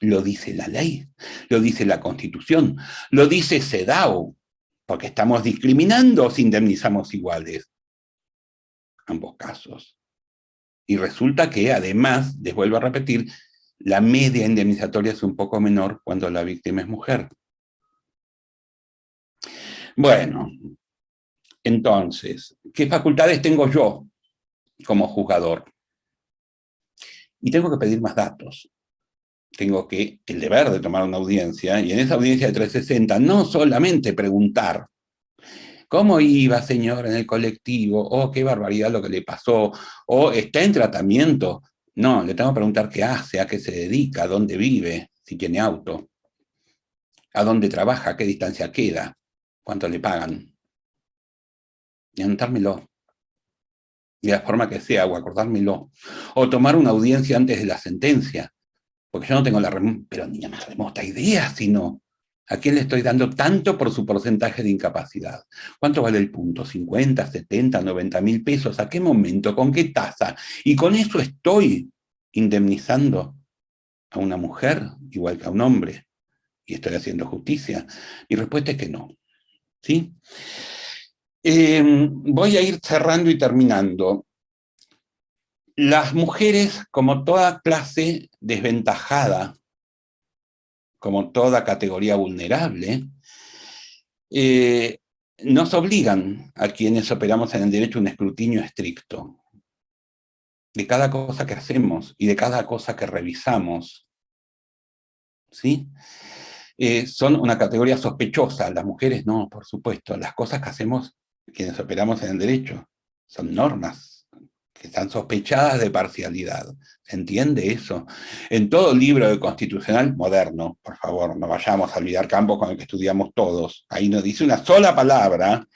Lo dice la ley, lo dice la Constitución, lo dice CEDAW, porque estamos discriminando o si indemnizamos iguales. Ambos casos. Y resulta que además, les vuelvo a repetir, la media indemnizatoria es un poco menor cuando la víctima es mujer. Bueno, entonces, ¿qué facultades tengo yo como juzgador? Y tengo que pedir más datos. Tengo el deber de tomar una audiencia, y en esa audiencia de 360 no solamente preguntar ¿cómo iba, señor, en el colectivo? ¿O qué barbaridad lo que le pasó? ¿O está en tratamiento? No, le tengo que preguntar qué hace, a qué se dedica, dónde vive, si tiene auto, a dónde trabaja, a qué distancia queda, cuánto le pagan. Y anotármelo. De la forma que sea, o acordármelo. O tomar una audiencia antes de la sentencia. Porque yo no tengo pero ni la más remota idea, sino ¿a quién le estoy dando tanto por su porcentaje de incapacidad? ¿Cuánto vale el punto? ¿50, 70, 90 mil pesos? ¿A qué momento? ¿Con qué tasa? Y con eso estoy indemnizando a una mujer igual que a un hombre. ¿Y estoy haciendo justicia? Mi respuesta es que no. ¿Sí? Voy a ir cerrando y terminando. Las mujeres, como toda clase desventajada, como toda categoría vulnerable, nos obligan a quienes operamos en el derecho un escrutinio estricto de cada cosa que hacemos y de cada cosa que revisamos. ¿Sí? Son una categoría sospechosa, las mujeres no, por supuesto. Las cosas que hacemos quienes operamos en el derecho son normas que están sospechadas de parcialidad. ¿Se entiende eso? En todo libro de constitucional moderno, por favor, no vayamos a olvidar Campos con el que estudiamos todos, ahí no dice una sola palabra,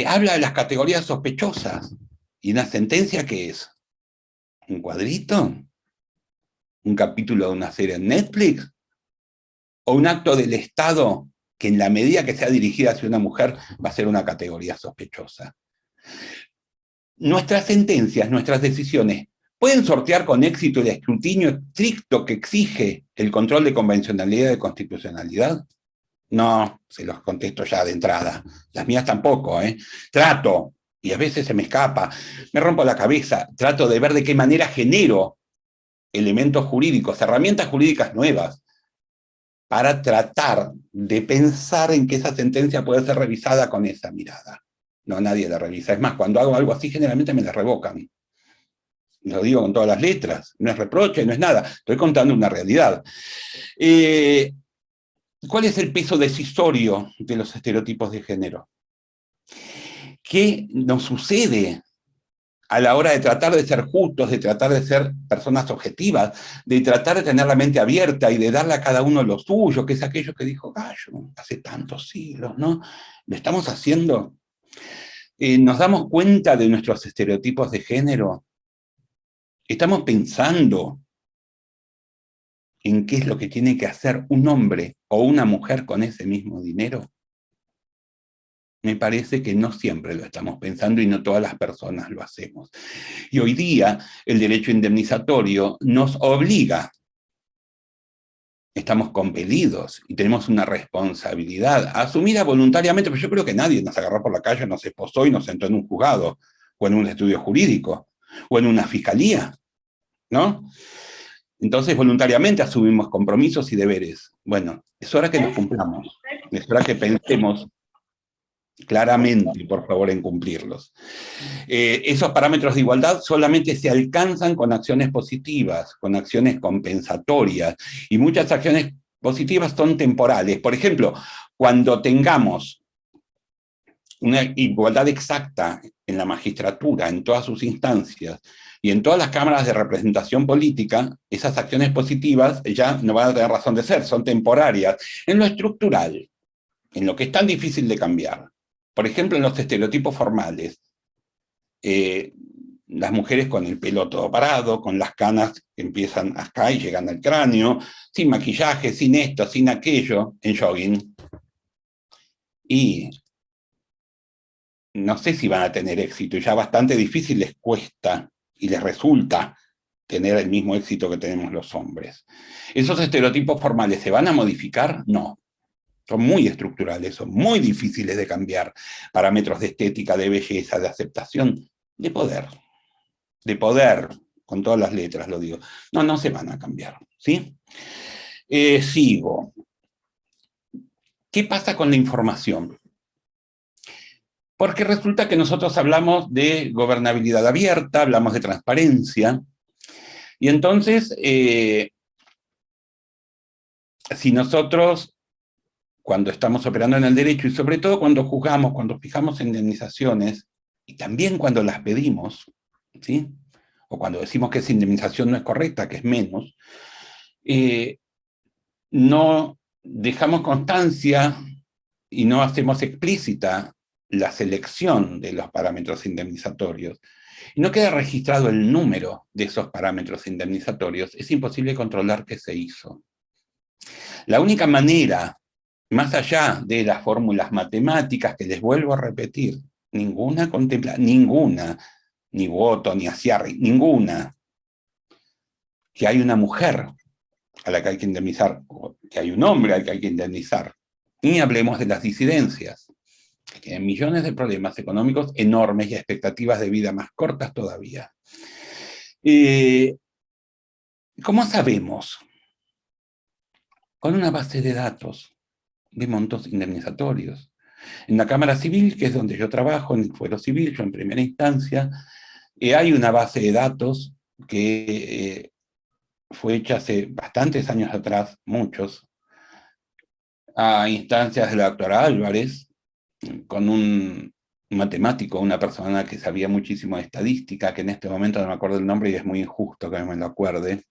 habla de las categorías sospechosas. ¿Y una sentencia qué es? ¿Un cuadrito? ¿Un capítulo de una serie en Netflix? ¿O un acto del Estado que en la medida que sea dirigida hacia una mujer va a ser una categoría sospechosa? Nuestras sentencias, nuestras decisiones, ¿pueden sortear con éxito el escrutinio estricto que exige el control de convencionalidad y de constitucionalidad? No, se los contesto ya de entrada. Las mías tampoco, ¿eh? Trato, y a veces se me escapa, me rompo la cabeza, trato de ver de qué manera genero elementos jurídicos, herramientas jurídicas nuevas, para tratar de pensar en que esa sentencia puede ser revisada con esa mirada. No, nadie la revisa. Es más, cuando hago algo así, generalmente me la revocan. Lo digo con todas las letras. No es reproche, no es nada. Estoy contando una realidad. ¿Cuál es el peso decisorio de los estereotipos de género? ¿Qué nos sucede a la hora de tratar de ser justos, de tratar de ser personas objetivas, de tratar de tener la mente abierta y de darle a cada uno lo suyo, que es aquello que dijo Gallo hace tantos siglos, ¿no? Lo estamos haciendo. Nos damos cuenta de nuestros estereotipos de género. Estamos pensando en qué es lo que tiene que hacer un hombre o una mujer con ese mismo dinero. Me parece que no siempre lo estamos pensando y no todas las personas lo hacemos. Y hoy día el derecho indemnizatorio nos obliga, estamos compelidos y tenemos una responsabilidad asumida voluntariamente, pero yo creo que nadie nos agarró por la calle, nos esposó y nos sentó en un juzgado, o en un estudio jurídico, o en una fiscalía, ¿no? Entonces voluntariamente asumimos compromisos y deberes. Bueno, es hora que los cumplamos, es hora que pensemos claramente, por favor, en cumplirlos. Esos parámetros de igualdad solamente se alcanzan con acciones positivas, con acciones compensatorias, y muchas acciones positivas son temporales. Por ejemplo, cuando tengamos una igualdad exacta en la magistratura, en todas sus instancias, y en todas las cámaras de representación política, esas acciones positivas ya no van a tener razón de ser, son temporarias. En lo estructural, en lo que es tan difícil de cambiar, por ejemplo, en los estereotipos formales, las mujeres con el pelo todo parado, con las canas que empiezan acá y llegan al cráneo, sin maquillaje, sin esto, sin aquello, en jogging. Y no sé si van a tener éxito, y ya bastante difícil les cuesta y les resulta tener el mismo éxito que tenemos los hombres. ¿Esos estereotipos formales se van a modificar? No. Son muy estructurales, son muy difíciles de cambiar. Parámetros de estética, de belleza, de aceptación, de poder. De poder, con todas las letras lo digo. No, no se van a cambiar, ¿sí? Sigo. ¿Qué pasa con la información? Porque resulta que nosotros hablamos de gobernabilidad abierta, hablamos de transparencia, y entonces, si nosotros, cuando estamos operando en el derecho, y sobre todo cuando juzgamos, cuando fijamos indemnizaciones, y también cuando las pedimos, ¿sí? O cuando decimos que esa indemnización no es correcta, que es menos, no dejamos constancia y no hacemos explícita la selección de los parámetros indemnizatorios, y no queda registrado el número de esos parámetros indemnizatorios, es imposible controlar qué se hizo. La única manera, más allá de las fórmulas matemáticas, que les vuelvo a repetir, ninguna contempla, ninguna, ni Woto, ni Aciarri, ninguna, que hay una mujer a la que hay que indemnizar, o que hay un hombre al que hay que indemnizar. Ni hablemos de las disidencias, que tienen millones de problemas económicos enormes y expectativas de vida más cortas todavía. ¿Cómo sabemos? Con una base de datos de montos indemnizatorios. En la Cámara Civil, que es donde yo trabajo, en el Fuero Civil, yo en primera instancia, hay una base de datos que fue hecha hace bastantes años atrás, muchos, a instancias de la doctora Álvarez, con un matemático, una persona que sabía muchísimo de estadística, que en este momento no me acuerdo el nombre y es muy injusto que me lo acuerde.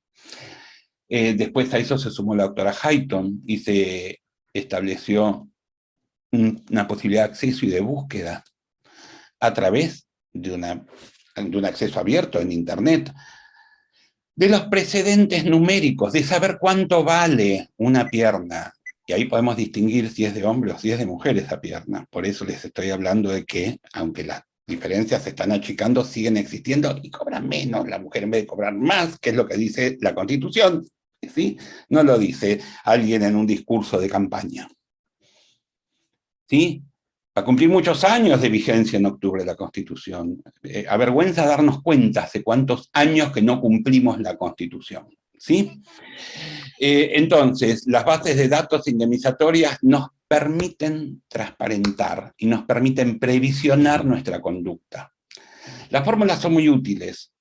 Después a eso se sumó la doctora Hayton y se estableció una posibilidad de acceso y de búsqueda a través de un acceso abierto en Internet, de los precedentes numéricos, de saber cuánto vale una pierna. Y ahí podemos distinguir si es de hombre o si es de mujer esa pierna. Por eso les estoy hablando de que, aunque las diferencias se están achicando, siguen existiendo y cobran menos la mujer en vez de cobrar más, que es lo que dice la Constitución, ¿sí? No lo dice alguien en un discurso de campaña. ¿Sí? Va a cumplir muchos años de vigencia en octubre la Constitución. Avergüenza darnos cuenta hace cuántos años que no cumplimos la Constitución. ¿Sí? Entonces, las bases de datos indemnizatorias nos permiten transparentar y nos permiten previsionar nuestra conducta. Las fórmulas son muy útiles,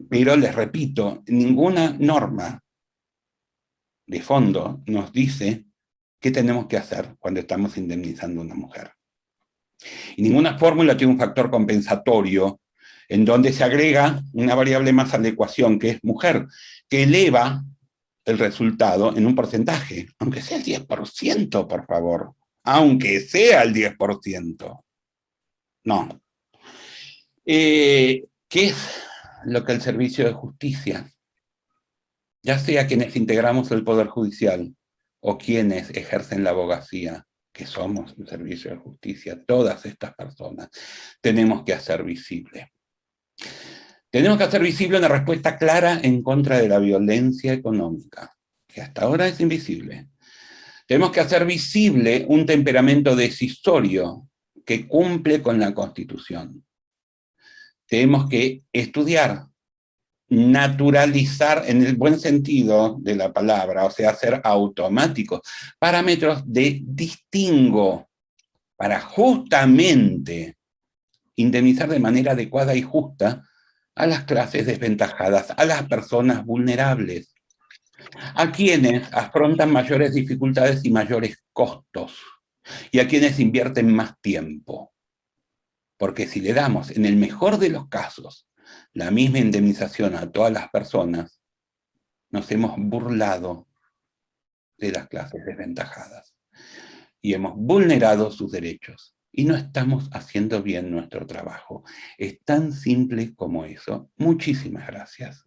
pero les repito, ninguna norma de fondo nos dice qué tenemos que hacer cuando estamos indemnizando a una mujer. Y ninguna fórmula tiene un factor compensatorio en donde se agrega una variable más a la ecuación, que es mujer, que eleva el resultado en un porcentaje, aunque sea el 10%, por favor. Aunque sea el 10%. No. ¿Qué es lo que el servicio de justicia, ya sea quienes integramos el Poder Judicial o quienes ejercen la abogacía, que somos el servicio de justicia, todas estas personas, tenemos que hacer visible? Tenemos que hacer visible una respuesta clara en contra de la violencia económica, que hasta ahora es invisible. Tenemos que hacer visible un temperamento decisorio que cumple con la Constitución. Tenemos que estudiar, naturalizar en el buen sentido de la palabra, o sea, hacer automáticos parámetros de distingo para justamente indemnizar de manera adecuada y justa a las clases desventajadas, a las personas vulnerables, a quienes afrontan mayores dificultades y mayores costos, y a quienes invierten más tiempo. Porque si le damos, en el mejor de los casos, la misma indemnización a todas las personas, nos hemos burlado de las clases desventajadas y hemos vulnerado sus derechos. Y no estamos haciendo bien nuestro trabajo. Es tan simple como eso. Muchísimas gracias.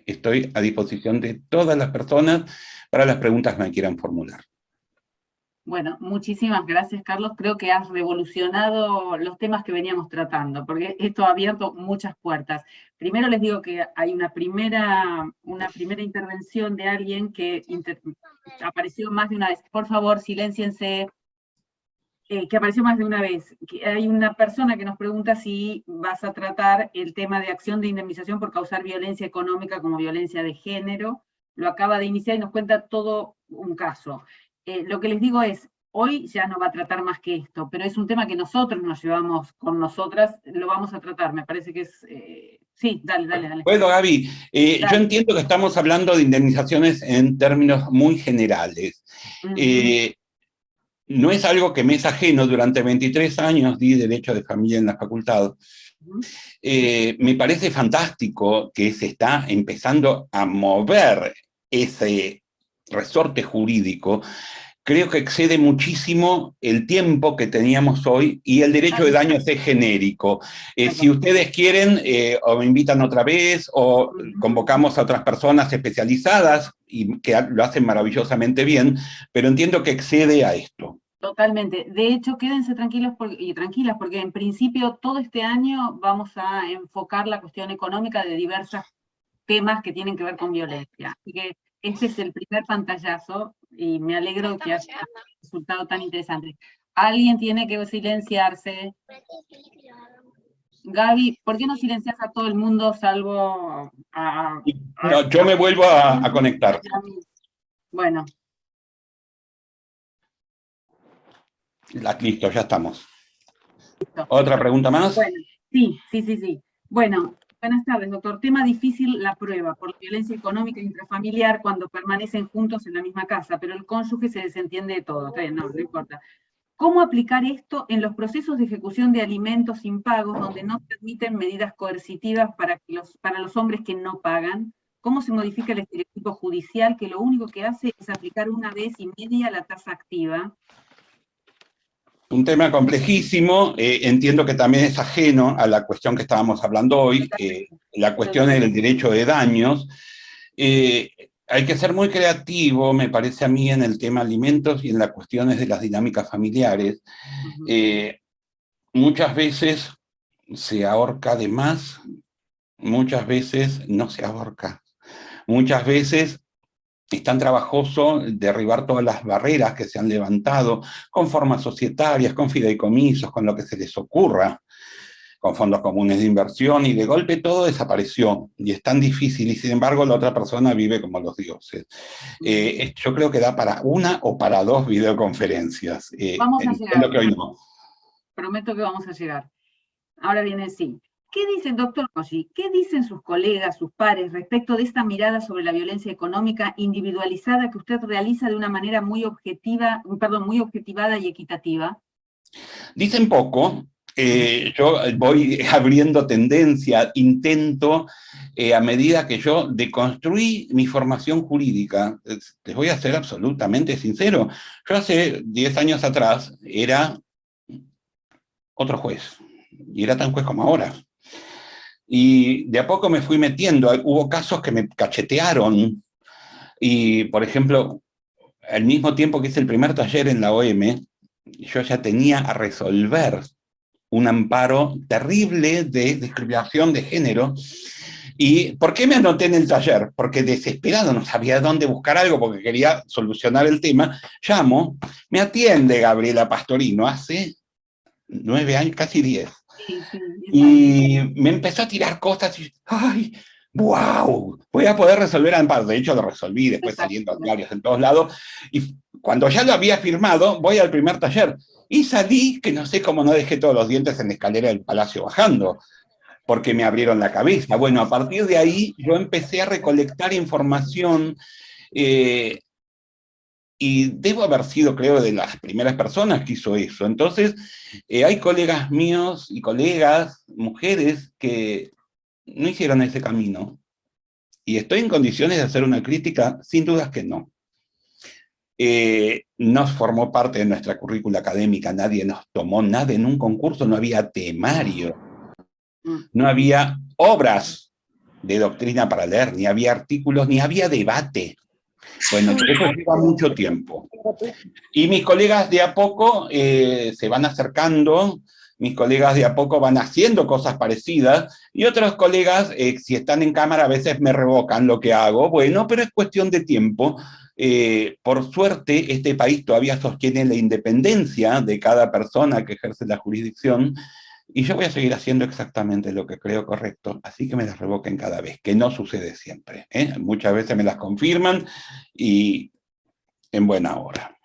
Estoy a disposición de todas las personas para las preguntas que me quieran formular. Bueno, muchísimas gracias, Carlos. Creo que has revolucionado los temas que veníamos tratando, porque esto ha abierto muchas puertas. Primero les digo que hay una primera intervención de alguien que apareció más de una vez. Por favor, silénciense. Que apareció más de una vez. Que hay una persona que nos pregunta si vas a tratar el tema de acción de indemnización por causar violencia económica como violencia de género. Lo acaba de iniciar y nos cuenta todo un caso. Lo que les digo es, hoy ya no va a tratar más que esto, pero es un tema que nosotros nos llevamos con nosotras, lo vamos a tratar, me parece que es... sí, dale. Bueno, Gaby, yo entiendo que estamos hablando de indemnizaciones en términos muy generales. No es algo que me es ajeno. Durante 23 años di Derecho de Familia en la facultad. Me parece fantástico que se está empezando a mover ese resorte jurídico. Creo que excede muchísimo el tiempo que teníamos hoy, y el derecho de daños es genérico. Si ustedes quieren, o me invitan otra vez, o convocamos a otras personas especializadas, y que lo hacen maravillosamente bien, pero entiendo que excede a esto. Totalmente. De hecho, quédense tranquilos y tranquilas, porque en principio todo este año vamos a enfocar la cuestión económica de diversos temas que tienen que ver con violencia. Así que este es el primer pantallazo y me alegro que haya resultado tan interesante. Alguien tiene que silenciarse. Gaby, ¿por qué no silencias a todo el mundo salvo No, yo me vuelvo a conectar. Bueno. Listo, ya estamos. Listo. ¿Otra pregunta más? Bueno, sí. Bueno, buenas tardes, doctor. Tema difícil, la prueba por la violencia económica intrafamiliar cuando permanecen juntos en la misma casa, pero el cónyuge se desentiende de todo. No importa. ¿Cómo aplicar esto en los procesos de ejecución de alimentos impagos donde no permiten medidas coercitivas para los hombres que no pagan? ¿Cómo se modifica el estereotipo judicial que lo único que hace es aplicar una vez y media la tasa activa? Un tema complejísimo. Entiendo que también es ajeno a la cuestión que estábamos hablando hoy, la cuestión del derecho de daños. Hay que ser muy creativo, me parece a mí, en el tema alimentos y en las cuestiones de las dinámicas familiares. Muchas veces se ahorca de más, muchas veces no se ahorca. Muchas veces es tan trabajoso derribar todas las barreras que se han levantado, con formas societarias, con fideicomisos, con lo que se les ocurra, con fondos comunes de inversión, y de golpe todo desapareció, y es tan difícil, y sin embargo la otra persona vive como los dioses. Yo creo que da para una o para dos videoconferencias. Vamos a llegar. Que hoy no. Prometo que vamos a llegar. Ahora viene sí. ¿Qué dicen, doctor Cossi? ¿Qué dicen sus colegas, sus pares, respecto de esta mirada sobre la violencia económica individualizada que usted realiza de una manera muy objetivada y equitativa? Dicen poco. Yo voy abriendo tendencia, intento, a medida que yo deconstruí mi formación jurídica. Les voy a ser absolutamente sincero. Yo hace 10 años atrás era otro juez, y era tan juez como ahora. Y de a poco me fui metiendo. Hubo casos que me cachetearon, y por ejemplo, al mismo tiempo que hice el primer taller en la OM, yo ya tenía a resolver un amparo terrible de discriminación de género. ¿Y por qué me anoté en el taller? Porque desesperado, no sabía dónde buscar algo, porque quería solucionar el tema. Llamo, me atiende Gabriela Pastorino, hace 9 años, casi 10. Y me empezó a tirar cosas y, ¡ay! ¡Wow! Voy a poder resolver amparo. De hecho, lo resolví, después saliendo diarios en todos lados. Y cuando ya lo había firmado, voy al primer taller. Y salí, que no sé cómo no dejé todos los dientes en la escalera del Palacio bajando, porque me abrieron la cabeza. Bueno, a partir de ahí, yo empecé a recolectar información, y debo haber sido, creo, de las primeras personas que hizo eso. Entonces, hay colegas míos y colegas, mujeres, que no hicieron ese camino. Y estoy en condiciones de hacer una crítica, sin dudas que no. No formó parte de nuestra currícula académica, nadie nos tomó nada en un concurso, no había temario, no había obras de doctrina para leer, ni había artículos, ni había debate. Bueno, eso lleva mucho tiempo. Y mis colegas de a poco se van acercando, mis colegas de a poco van haciendo cosas parecidas, y otros colegas, si están en cámara, a veces me revocan lo que hago. Bueno, pero es cuestión de tiempo. Por suerte, este país todavía sostiene la independencia de cada persona que ejerce la jurisdicción, y yo voy a seguir haciendo exactamente lo que creo correcto, así que me las revoquen cada vez, que no sucede siempre, ¿eh? Muchas veces me las confirman y en buena hora.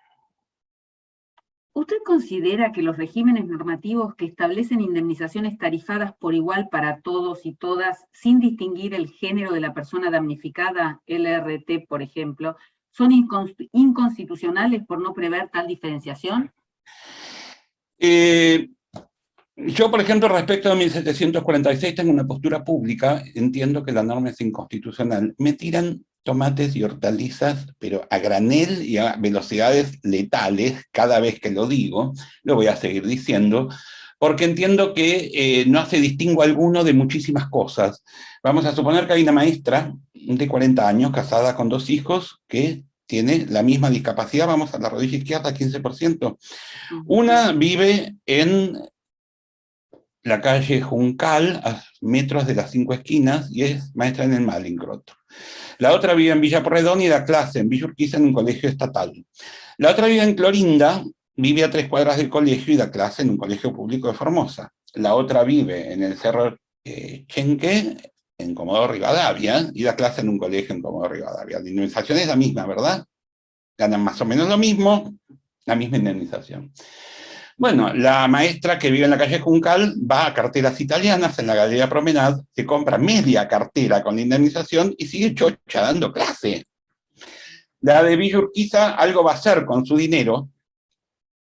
¿Usted considera que los regímenes normativos que establecen indemnizaciones tarifadas por igual para todos y todas, sin distinguir el género de la persona damnificada, LRT, por ejemplo, son inconstitucionales por no prever tal diferenciación? Yo, por ejemplo, respecto a 1746, tengo una postura pública, entiendo que la norma es inconstitucional. Me tiran tomates y hortalizas, pero a granel y a velocidades letales, cada vez que lo digo, lo voy a seguir diciendo, porque entiendo que no hace distingo alguno de muchísimas cosas. Vamos a suponer que hay una maestra de 40 años, casada con 2 hijos, que tiene la misma discapacidad, vamos a la rodilla izquierda, 15%. Una vive en la calle Juncal, a metros de las 5 esquinas, y es maestra en el Malincrot. La otra vive en Villa Porredón y da clase en Villa Urquiza en un colegio estatal. La otra vive en Clorinda, vive a 3 cuadras del colegio y da clase en un colegio público de Formosa. La otra vive en el Cerro Chenque, en Comodoro Rivadavia, y da clase en un colegio en Comodoro Rivadavia. La indemnización es la misma, ¿verdad? Ganan más o menos lo mismo, la misma indemnización. Bueno, la maestra que vive en la calle Juncal va a carteras italianas en la Galería Promenade, se compra media cartera con la indemnización y sigue chocha dando clase. La de Villa Urquiza algo va a hacer con su dinero,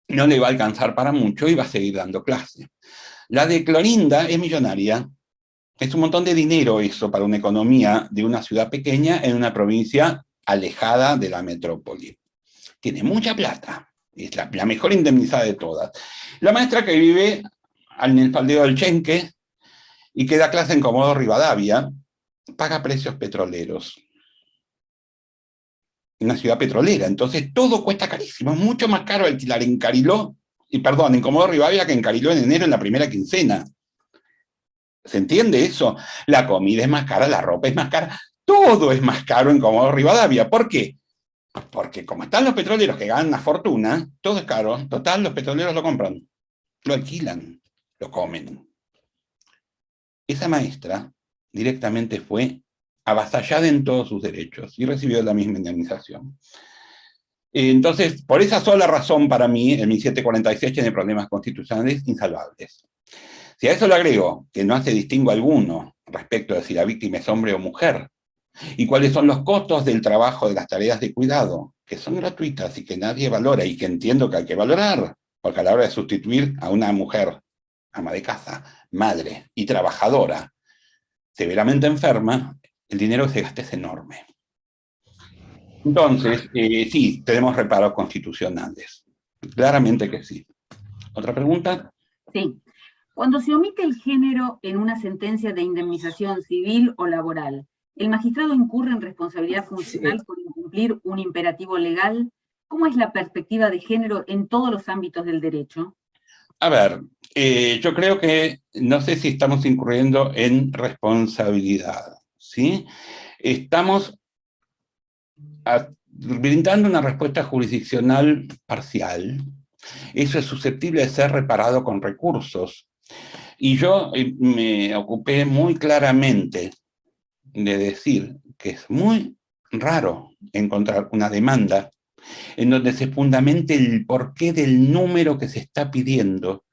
no le va a alcanzar para mucho y va a seguir dando clase. La de Clorinda es millonaria, es un montón de dinero eso para una economía de una ciudad pequeña en una provincia alejada de la metrópoli. Tiene mucha plata. Es la mejor indemnizada de todas. La maestra que vive en el faldeo del Chenque y que da clase en Comodoro Rivadavia, paga precios petroleros. Una ciudad petrolera, entonces todo cuesta carísimo. Es mucho más caro alquilar en Cariló, en Comodoro Rivadavia que en Cariló en enero en la primera quincena. ¿Se entiende eso? La comida es más cara, la ropa es más cara, todo es más caro en Comodoro Rivadavia. ¿Por qué? Porque como están los petroleros que ganan una fortuna, todo es caro. Total, los petroleros lo compran, lo alquilan, lo comen. Esa maestra directamente fue avasallada en todos sus derechos y recibió la misma indemnización. Entonces, por esa sola razón, para mí, el 1746 tiene problemas constitucionales insalvables. Si a eso le agrego que no hace distingo alguno respecto de si la víctima es hombre o mujer, y cuáles son los costos del trabajo de las tareas de cuidado, que son gratuitas y que nadie valora, y que entiendo que hay que valorar, porque a la hora de sustituir a una mujer, ama de casa, madre y trabajadora, severamente enferma, el dinero que se gasta es enorme. Entonces, sí, tenemos reparos constitucionales. Claramente que sí. ¿Otra pregunta? Sí. Cuando se omite el género en una sentencia de indemnización civil o laboral, ¿el magistrado incurre en responsabilidad funcional por incumplir un imperativo legal? ¿Cómo es la perspectiva de género en todos los ámbitos del derecho? A ver, yo creo que no sé si estamos incurriendo en responsabilidad, ¿sí? Estamos brindando una respuesta jurisdiccional parcial. Eso es susceptible de ser reparado con recursos. Y yo me ocupé muy claramente de decir que es muy raro encontrar una demanda en donde se fundamente el porqué del número que se está pidiendo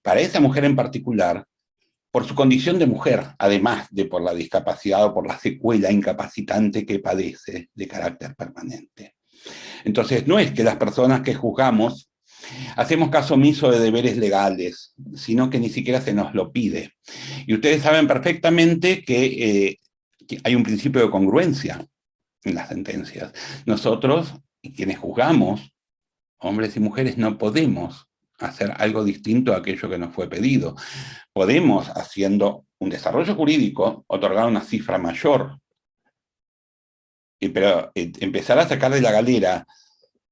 para esa mujer en particular, por su condición de mujer, además de por la discapacidad o por la secuela incapacitante que padece de carácter permanente. Entonces, no es que las personas que juzgamos hacemos caso omiso de deberes legales, sino que ni siquiera se nos lo pide. Y ustedes saben perfectamente que hay un principio de congruencia en las sentencias. Nosotros, quienes juzgamos, hombres y mujeres, no podemos hacer algo distinto a aquello que nos fue pedido. Podemos, haciendo un desarrollo jurídico, otorgar una cifra mayor pero empezar a sacar de la galera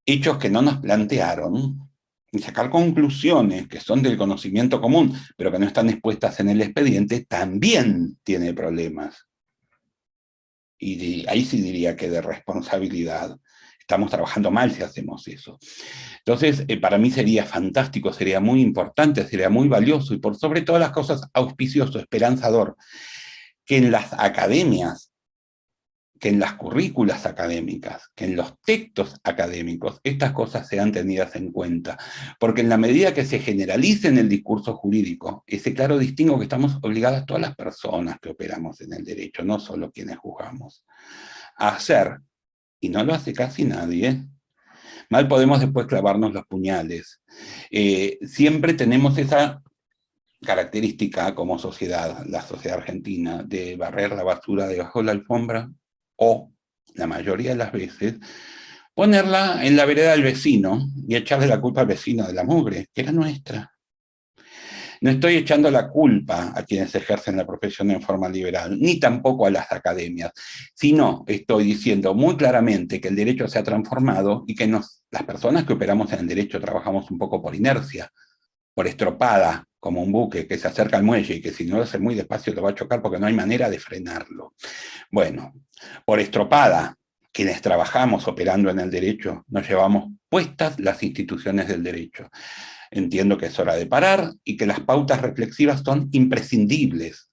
hechos que no nos plantearon, y sacar conclusiones que son del conocimiento común, pero que no están expuestas en el expediente, también tiene problemas. Y ahí sí diría que de responsabilidad. Estamos trabajando mal si hacemos eso. Entonces, para mí sería fantástico, sería muy importante, sería muy valioso, y por sobre todas las cosas auspicioso, esperanzador, que en las academias, que en las currículas académicas, que en los textos académicos, estas cosas sean tenidas en cuenta. Porque en la medida que se generalice en el discurso jurídico, ese claro distingo que estamos obligadas todas las personas que operamos en el derecho, no solo quienes juzgamos, a hacer, y no lo hace casi nadie, mal podemos después clavarnos los puñales. Siempre tenemos esa característica como sociedad, la sociedad argentina, de barrer la basura debajo de la alfombra, o, la mayoría de las veces, ponerla en la vereda del vecino y echarle la culpa al vecino de la mugre, que era nuestra. No estoy echando la culpa a quienes ejercen la profesión en forma liberal, ni tampoco a las academias, sino estoy diciendo muy claramente que el derecho se ha transformado y que las personas que operamos en el derecho trabajamos un poco por inercia, por estropada, como un buque que se acerca al muelle y que si no lo hace muy despacio lo va a chocar porque no hay manera de frenarlo. Bueno, por estropada, quienes trabajamos operando en el derecho, nos llevamos puestas las instituciones del derecho. Entiendo que es hora de parar y que las pautas reflexivas son imprescindibles.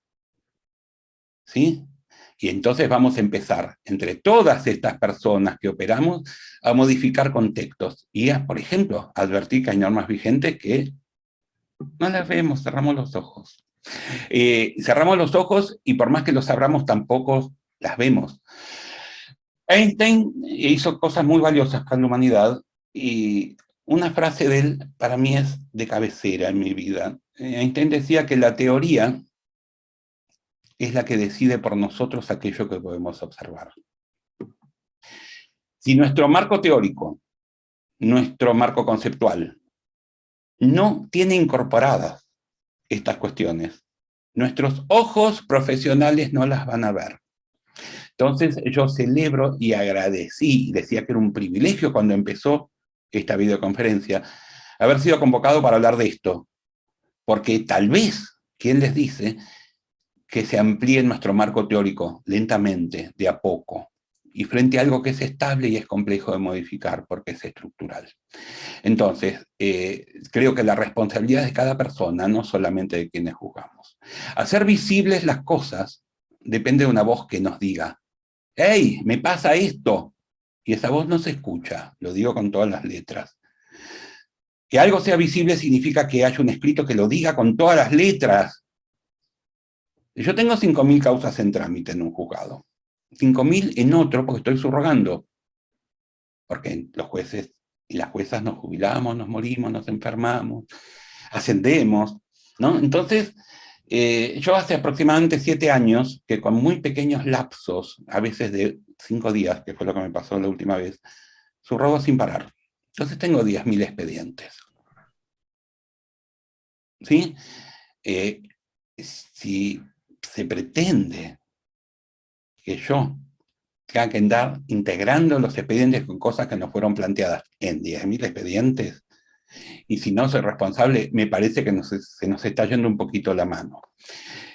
¿Sí? Y entonces vamos a empezar, entre todas estas personas que operamos, a modificar contextos y a, por ejemplo, advertir que hay normas vigentes que no las vemos, cerramos los ojos. Cerramos los ojos y por más que los abramos tampoco las vemos. Einstein hizo cosas muy valiosas para la humanidad y una frase de él para mí es de cabecera en mi vida. Einstein decía que la teoría es la que decide por nosotros aquello que podemos observar. Si nuestro marco teórico, nuestro marco conceptual, no tiene incorporadas estas cuestiones, nuestros ojos profesionales no las van a ver. Entonces yo celebro y agradecí, decía que era un privilegio cuando empezó esta videoconferencia, haber sido convocado para hablar de esto, porque tal vez, ¿quién les dice que se amplíe nuestro marco teórico lentamente, de a poco, y frente a algo que es estable y es complejo de modificar porque es estructural? Entonces, creo que la responsabilidad de cada persona, no solamente de quienes juzgamos. Hacer visibles las cosas depende de una voz que nos diga, ¡hey, me pasa esto! Y esa voz no se escucha, lo digo con todas las letras. Que algo sea visible significa que haya un escrito que lo diga con todas las letras. Yo tengo 5.000 causas en trámite en un juzgado. 5.000 en otro porque estoy subrogando. Porque los jueces y las juezas nos jubilamos, nos morimos, nos enfermamos, ascendemos, ¿no? Entonces, yo hace aproximadamente 7 años, que con muy pequeños lapsos, a veces de 5 días, que fue lo que me pasó la última vez, subrogo sin parar. Entonces tengo 10.000 expedientes. ¿Sí? Si se pretende que yo tenga que andar integrando los expedientes con cosas que no fueron planteadas en 10.000 expedientes, y si no soy responsable, me parece que se nos está yendo un poquito la mano.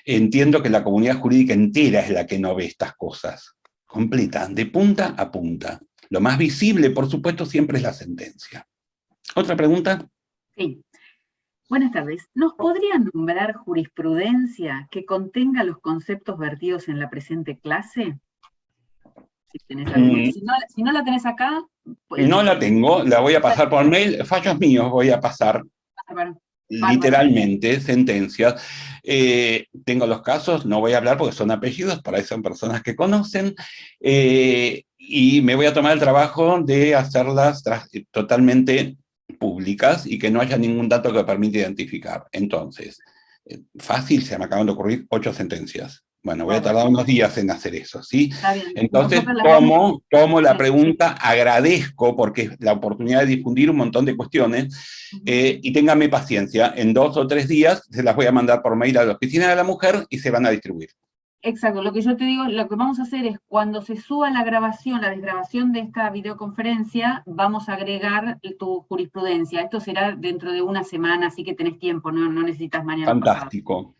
Entiendo que la comunidad jurídica entera es la que no ve estas cosas, completa, de punta a punta. Lo más visible, por supuesto, siempre es la sentencia. ¿Otra pregunta? Sí. Buenas tardes. ¿Nos podría nombrar jurisprudencia que contenga los conceptos vertidos en la presente clase? Si tenés alguna. Si no la tenés acá... Pues, no la tengo, la voy a pasar por mail. Fallos míos voy a pasar. Bárbaro. Literalmente, sentencias. Tengo los casos, no voy a hablar porque son apellidos, para eso son personas que conocen, y me voy a tomar el trabajo de hacerlas totalmente públicas y que no haya ningún dato que permita identificar. Entonces, fácil, se me acaban de ocurrir 8 sentencias. Bueno, voy a tardar unos días en hacer eso, ¿sí? Entonces, tomo la pregunta, agradezco porque es la oportunidad de difundir un montón de cuestiones, y ténganme paciencia, en 2 o 3 días se las voy a mandar por mail a la Oficina de la Mujer y se van a distribuir. Exacto, lo que yo te digo, lo que vamos a hacer es cuando se suba la grabación, la desgrabación de esta videoconferencia, vamos a agregar tu jurisprudencia. Esto será dentro de una semana, así que tenés tiempo, no necesitas mañana o pasado. Fantástico.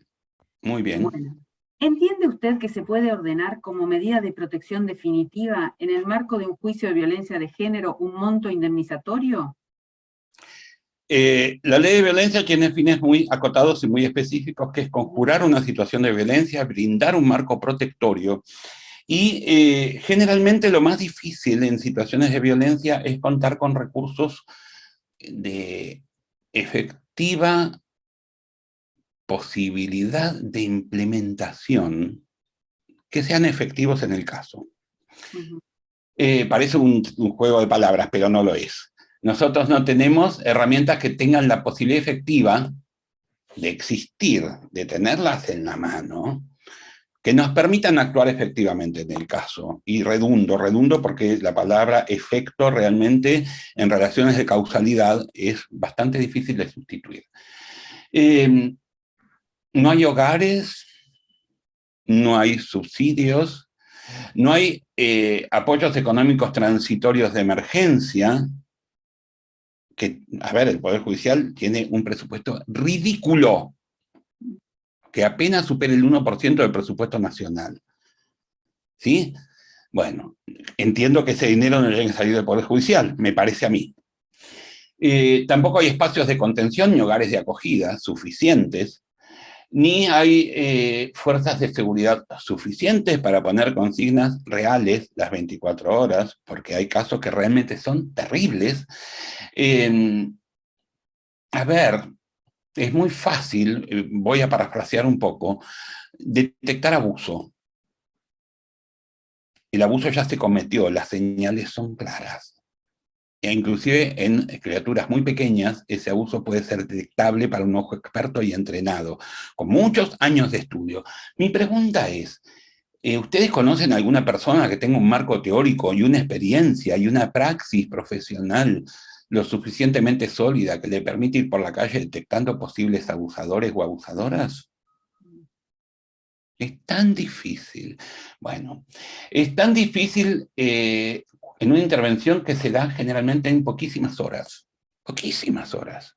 Muy bien. Bueno, ¿entiende usted que se puede ordenar como medida de protección definitiva en el marco de un juicio de violencia de género un monto indemnizatorio? La ley de violencia tiene fines muy acotados y muy específicos, que es conjurar una situación de violencia, brindar un marco protectorio, y generalmente lo más difícil en situaciones de violencia es contar con recursos de efectiva posibilidad de implementación que sean efectivos en el caso. Parece un juego de palabras, pero no lo es. Nosotros no tenemos herramientas que tengan la posibilidad efectiva de existir, de tenerlas en la mano, que nos permitan actuar efectivamente en el caso. Y redundo porque la palabra efecto realmente en relaciones de causalidad es bastante difícil de sustituir. No hay hogares, no hay subsidios, no hay apoyos económicos transitorios de emergencia, que, a ver, el Poder Judicial tiene un presupuesto ridículo, que apenas supera el 1% del presupuesto nacional. ¿Sí? Bueno, entiendo que ese dinero no tiene que salir del Poder Judicial, me parece a mí. Tampoco hay espacios de contención ni hogares de acogida suficientes, ni hay fuerzas de seguridad suficientes para poner consignas reales las 24 horas, porque hay casos que realmente son terribles. A ver, es muy fácil, voy a parafrasear un poco, detectar abuso. El abuso ya se cometió, las señales son claras. E inclusive en criaturas muy pequeñas, ese abuso puede ser detectable para un ojo experto y entrenado, con muchos años de estudio. Mi pregunta es, ¿ustedes conocen alguna persona que tenga un marco teórico y una experiencia y una praxis profesional lo suficientemente sólida que le permite ir por la calle detectando posibles abusadores o abusadoras? Es tan difícil. Bueno, es tan difícil en una intervención que se da generalmente en poquísimas horas. Poquísimas horas.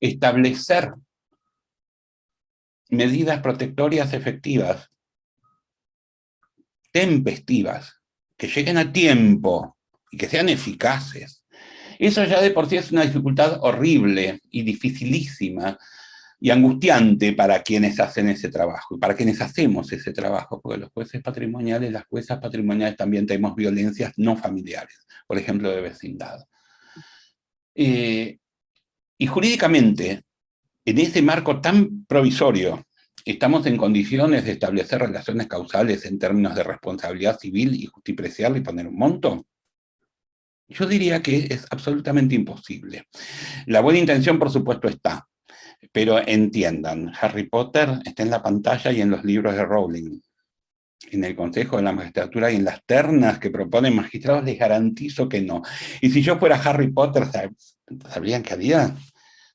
Establecer medidas protectorias efectivas, tempestivas, que lleguen a tiempo y que sean eficaces. Eso ya de por sí es una dificultad horrible y dificilísima y angustiante para quienes hacen ese trabajo, y para quienes hacemos ese trabajo, porque los jueces patrimoniales, las juezas patrimoniales también tenemos violencias no familiares, por ejemplo, de vecindad. Y jurídicamente, en ese marco tan provisorio, ¿estamos en condiciones de establecer relaciones causales en términos de responsabilidad civil y justipreciarle y poner un monto? Yo diría que es absolutamente imposible. La buena intención, por supuesto, está. Pero entiendan, Harry Potter está en la pantalla y en los libros de Rowling. En el Consejo de la Magistratura y en las ternas que proponen magistrados les garantizo que no. Y si yo fuera Harry Potter, ¿sabrían qué haría?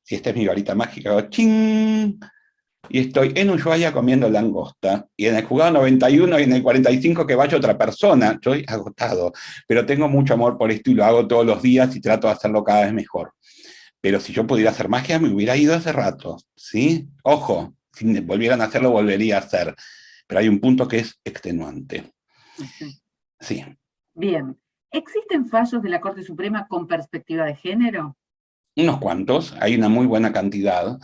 Si esta es mi varita mágica, hago ¡ching! Y estoy en Ushuaia comiendo langosta, y en el juzgado 91 y en el 45 que vaya otra persona, estoy agotado, pero tengo mucho amor por esto y lo hago todos los días y trato de hacerlo cada vez mejor. Pero si yo pudiera hacer magia, me hubiera ido hace rato, ¿sí? Ojo, si volvieran a hacerlo, volvería a hacer. Pero hay un punto que es extenuante. Sí. Bien. ¿Existen fallos de la Corte Suprema con perspectiva de género? Unos cuantos, hay una muy buena cantidad.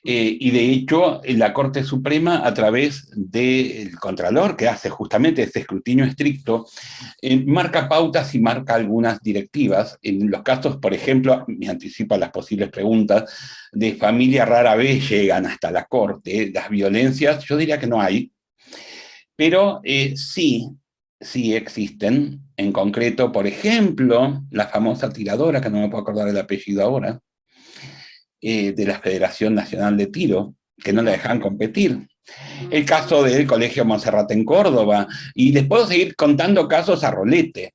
Y de hecho, la Corte Suprema, a través del Contralor, que hace justamente este escrutinio estricto, marca pautas y marca algunas directivas. En los casos, por ejemplo, me anticipo a las posibles preguntas, de familia rara vez llegan hasta la Corte. Las violencias, yo diría que no hay, pero sí existen. En concreto, por ejemplo, la famosa tiradora, que no me puedo acordar el apellido ahora, de la Federación Nacional de Tiro, que no la dejan competir. El caso del Colegio Monserrate en Córdoba, y les puedo seguir contando casos a rolete.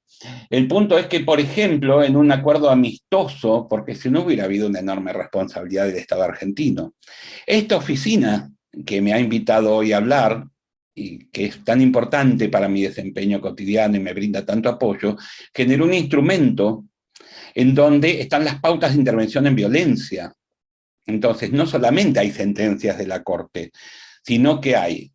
El punto es que, por ejemplo, en un acuerdo amistoso, porque si no hubiera habido una enorme responsabilidad del Estado argentino, esta oficina que me ha invitado hoy a hablar, y que es tan importante para mi desempeño cotidiano y me brinda tanto apoyo, generó un instrumento en donde están las pautas de intervención en violencia. Entonces, no solamente hay sentencias de la Corte, sino que hay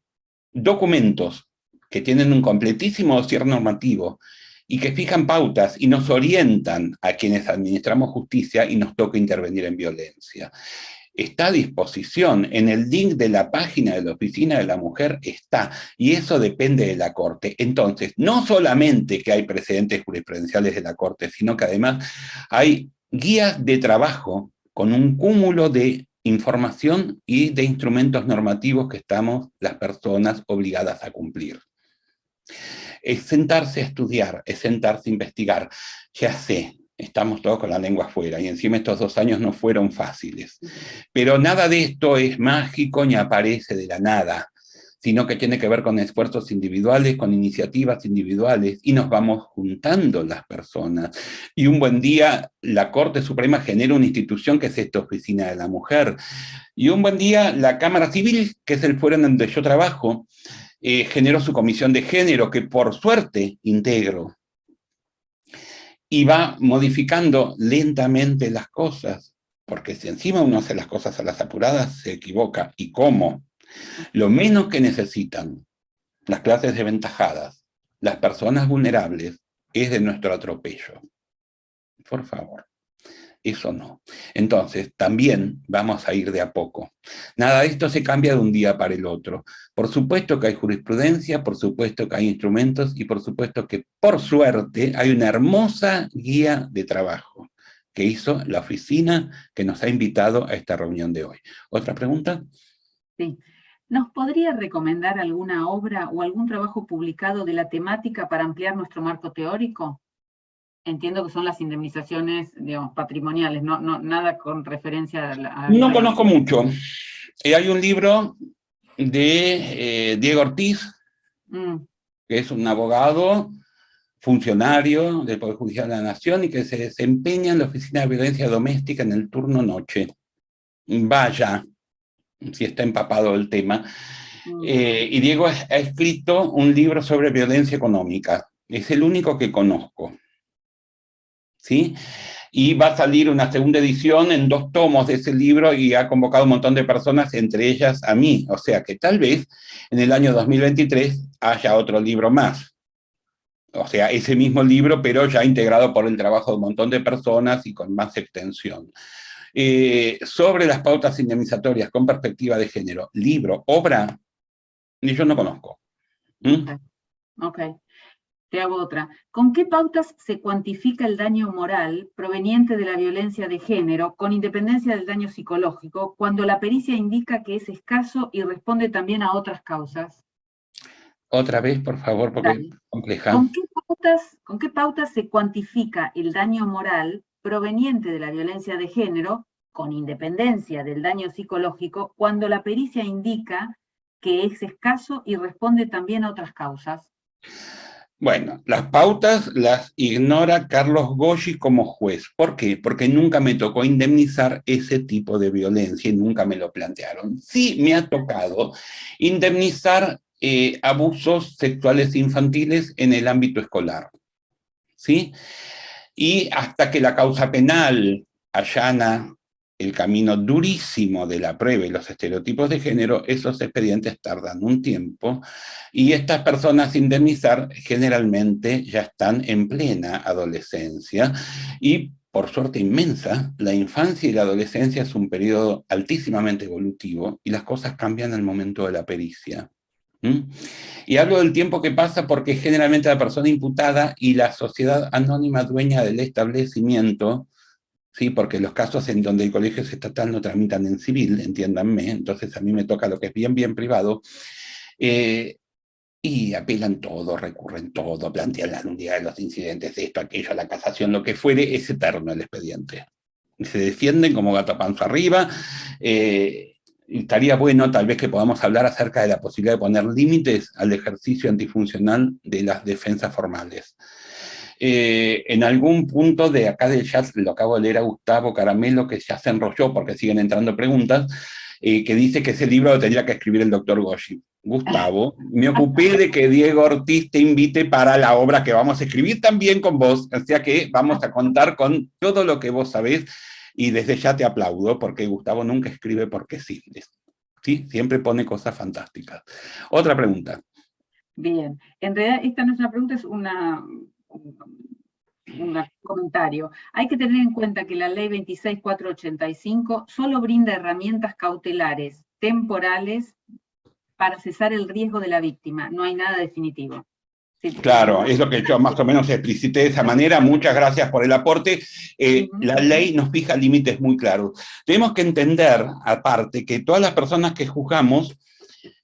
documentos que tienen un completísimo dossier normativo y que fijan pautas y nos orientan a quienes administramos justicia y nos toca intervenir en violencia. Está a disposición, en el link de la página de la Oficina de la Mujer está, y eso depende de la Corte. Entonces, no solamente que hay precedentes jurisprudenciales de la Corte, sino que además hay guías de trabajo con un cúmulo de información y de instrumentos normativos que estamos las personas obligadas a cumplir. Es sentarse a estudiar, es sentarse a investigar. Ya sé, estamos todos con la lengua afuera, y encima estos 2 años no fueron fáciles. Pero nada de esto es mágico ni aparece de la nada, sino que tiene que ver con esfuerzos individuales, con iniciativas individuales, y nos vamos juntando las personas. Y un buen día la Corte Suprema genera una institución que es esta Oficina de la Mujer, y un buen día la Cámara Civil, que es el foro en donde yo trabajo, generó su comisión de género, que por suerte integro, y va modificando lentamente las cosas, porque si encima uno hace las cosas a las apuradas, se equivoca. ¿Y cómo? Lo menos que necesitan las clases desventajadas, las personas vulnerables, es de nuestro atropello. Por favor. Eso no. Entonces, también vamos a ir de a poco. Nada de esto se cambia de un día para el otro. Por supuesto que hay jurisprudencia, por supuesto que hay instrumentos, y por supuesto que, por suerte, hay una hermosa guía de trabajo que hizo la oficina que nos ha invitado a esta reunión de hoy. ¿Otra pregunta? Sí. ¿Nos podría recomendar alguna obra o algún trabajo publicado de la temática para ampliar nuestro marco teórico? Entiendo que son las indemnizaciones, digamos, patrimoniales, no, nada con referencia a No conozco mucho. Hay un libro de Diego Ortiz, que es un abogado, funcionario del Poder Judicial de la Nación y que se desempeña en la Oficina de Violencia Doméstica en el turno noche. Vaya, si está empapado del tema. Y Diego ha escrito un libro sobre violencia económica. Es el único que conozco. ¿Sí? Y va a salir una segunda edición en 2 tomos de ese libro y ha convocado a un montón de personas, entre ellas a mí. O sea que tal vez en el año 2023 haya otro libro más. O sea, ese mismo libro, pero ya integrado por el trabajo de un montón de personas y con más extensión. Sobre las pautas indemnizatorias con perspectiva de género, libro, obra, yo no conozco. Ok. Te hago otra. ¿Con qué pautas se cuantifica el daño moral proveniente de la violencia de género, con independencia del daño psicológico, cuando la pericia indica que es escaso y responde también a otras causas? Otra vez, por favor, porque es compleja. ¿Con qué pautas se cuantifica el daño moral proveniente de la violencia de género, con independencia del daño psicológico, cuando la pericia indica que es escaso y responde también a otras causas? Bueno, las pautas las ignora Carlos Goggi como juez. ¿Por qué? Porque nunca me tocó indemnizar ese tipo de violencia y nunca me lo plantearon. Sí me ha tocado indemnizar abusos sexuales infantiles en el ámbito escolar. ¿Sí? Y hasta que la causa penal allana el camino durísimo de la prueba y los estereotipos de género, esos expedientes tardan un tiempo, y estas personas a indemnizar generalmente ya están en plena adolescencia, y por suerte inmensa, la infancia y la adolescencia es un periodo altísimamente evolutivo, y las cosas cambian al momento de la pericia. Y hablo del tiempo que pasa porque generalmente la persona imputada y la sociedad anónima dueña del establecimiento, ¿sí? Porque los casos en donde el colegio estatal no tramitan en civil, entiéndanme, entonces a mí me toca lo que es bien, bien privado, y apelan todo, recurren todo, plantean la nulidad de los incidentes, esto, aquello, la casación, lo que fuere, es eterno el expediente. Se defienden como gato panza arriba. Estaría bueno tal vez que podamos hablar acerca de la posibilidad de poner límites al ejercicio antifuncional de las defensas formales. En algún punto de acá del chat, lo acabo de leer a Gustavo Caramelo, que ya se enrolló porque siguen entrando preguntas, que dice que ese libro lo tendría que escribir el doctor Goggi. Gustavo, me ocupé de que Diego Ortiz te invite para la obra que vamos a escribir también con vos, o sea que vamos a contar con todo lo que vos sabés, y desde ya te aplaudo, porque Gustavo nunca escribe porque sí, ¿sí? Siempre pone cosas fantásticas. Otra pregunta. Bien, en realidad esta no es una pregunta, es un comentario. Hay que tener en cuenta que la ley 26.485 solo brinda herramientas cautelares temporales para cesar el riesgo de la víctima, no hay nada definitivo. Sí, claro, es lo que yo más o menos explicité de esa manera. Muchas gracias por el aporte. La ley nos fija límites muy claros. Tenemos que entender, aparte, que todas las personas que juzgamos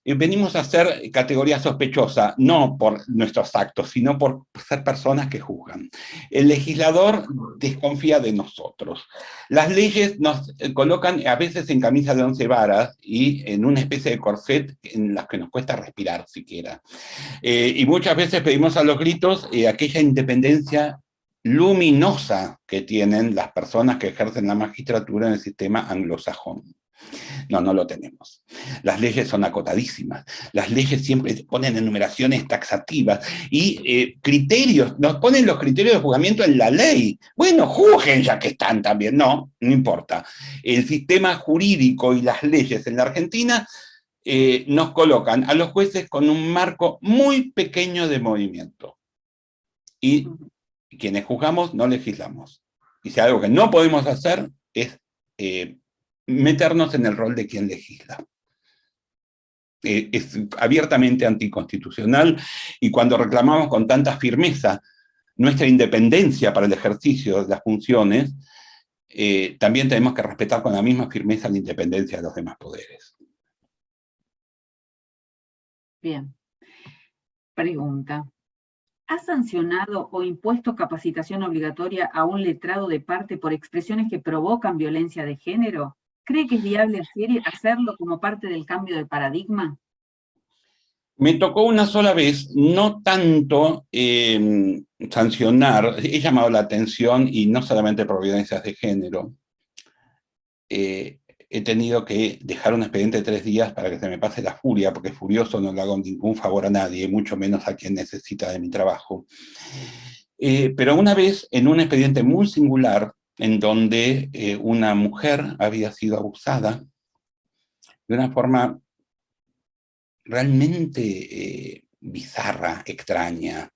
venimos a ser categoría sospechosa, no por nuestros actos, sino por ser personas que juzgan. El legislador desconfía de nosotros. Las leyes nos colocan a veces en camisa de 11 varas y en una especie de corset en las que nos cuesta respirar siquiera. Y muchas veces pedimos a los gritos aquella independencia luminosa que tienen las personas que ejercen la magistratura en el sistema anglosajón. No, no lo tenemos. Las leyes son acotadísimas. Las leyes siempre ponen enumeraciones taxativas y criterios, nos ponen los criterios de juzgamiento en la ley. Bueno, juzguen ya que están también. No, no importa. El sistema jurídico y las leyes en la Argentina nos colocan a los jueces con un marco muy pequeño de movimiento. Y quienes juzgamos no legislamos. Y si algo que no podemos hacer es meternos en el rol de quien legisla. Es abiertamente anticonstitucional, y cuando reclamamos con tanta firmeza nuestra independencia para el ejercicio de las funciones, también tenemos que respetar con la misma firmeza la independencia de los demás poderes. Bien. Pregunta. ¿Ha sancionado o impuesto capacitación obligatoria a un letrado de parte por expresiones que provocan violencia de género? ¿Cree que es viable hacerlo como parte del cambio de paradigma? Me tocó una sola vez, no tanto sancionar, he llamado la atención, y no solamente por violencias de género. He tenido que dejar un expediente de 3 días para que se me pase la furia, porque furioso no le hago ningún favor a nadie, mucho menos a quien necesita de mi trabajo. Pero una vez, en un expediente muy singular, en donde una mujer había sido abusada de una forma realmente bizarra, extraña,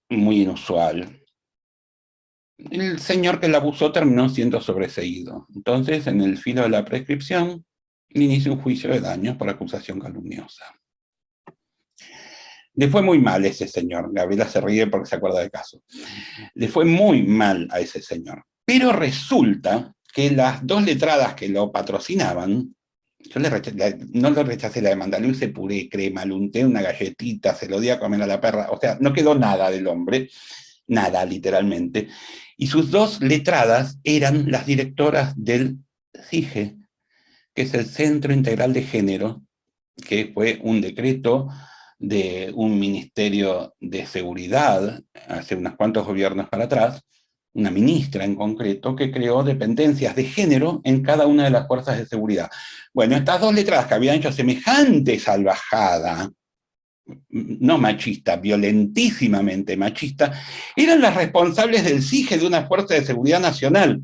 muy inusual. El señor que la abusó terminó siendo sobreseído. Entonces, en el filo de la prescripción, inició un juicio de daños por acusación calumniosa. Le fue muy mal a ese señor. Gabriela se ríe porque se acuerda del caso. Le fue muy mal a ese señor. Pero resulta que las 2 letradas que lo patrocinaban, yo no le rechacé la demanda, le hice puré, crema, le unté una galletita, se lo di a comer a la perra, o sea, no quedó nada del hombre, nada, literalmente. Y sus 2 letradas eran las directoras del CIGE, que es el Centro Integral de Género, que fue un decreto de un ministerio de seguridad hace unos cuantos gobiernos para atrás, una ministra en concreto, que creó dependencias de género en cada una de las fuerzas de seguridad. Bueno, estas 2 letradas que habían hecho semejante salvajada, no machista, violentísimamente machista, eran las responsables del CIGE de una fuerza de seguridad nacional.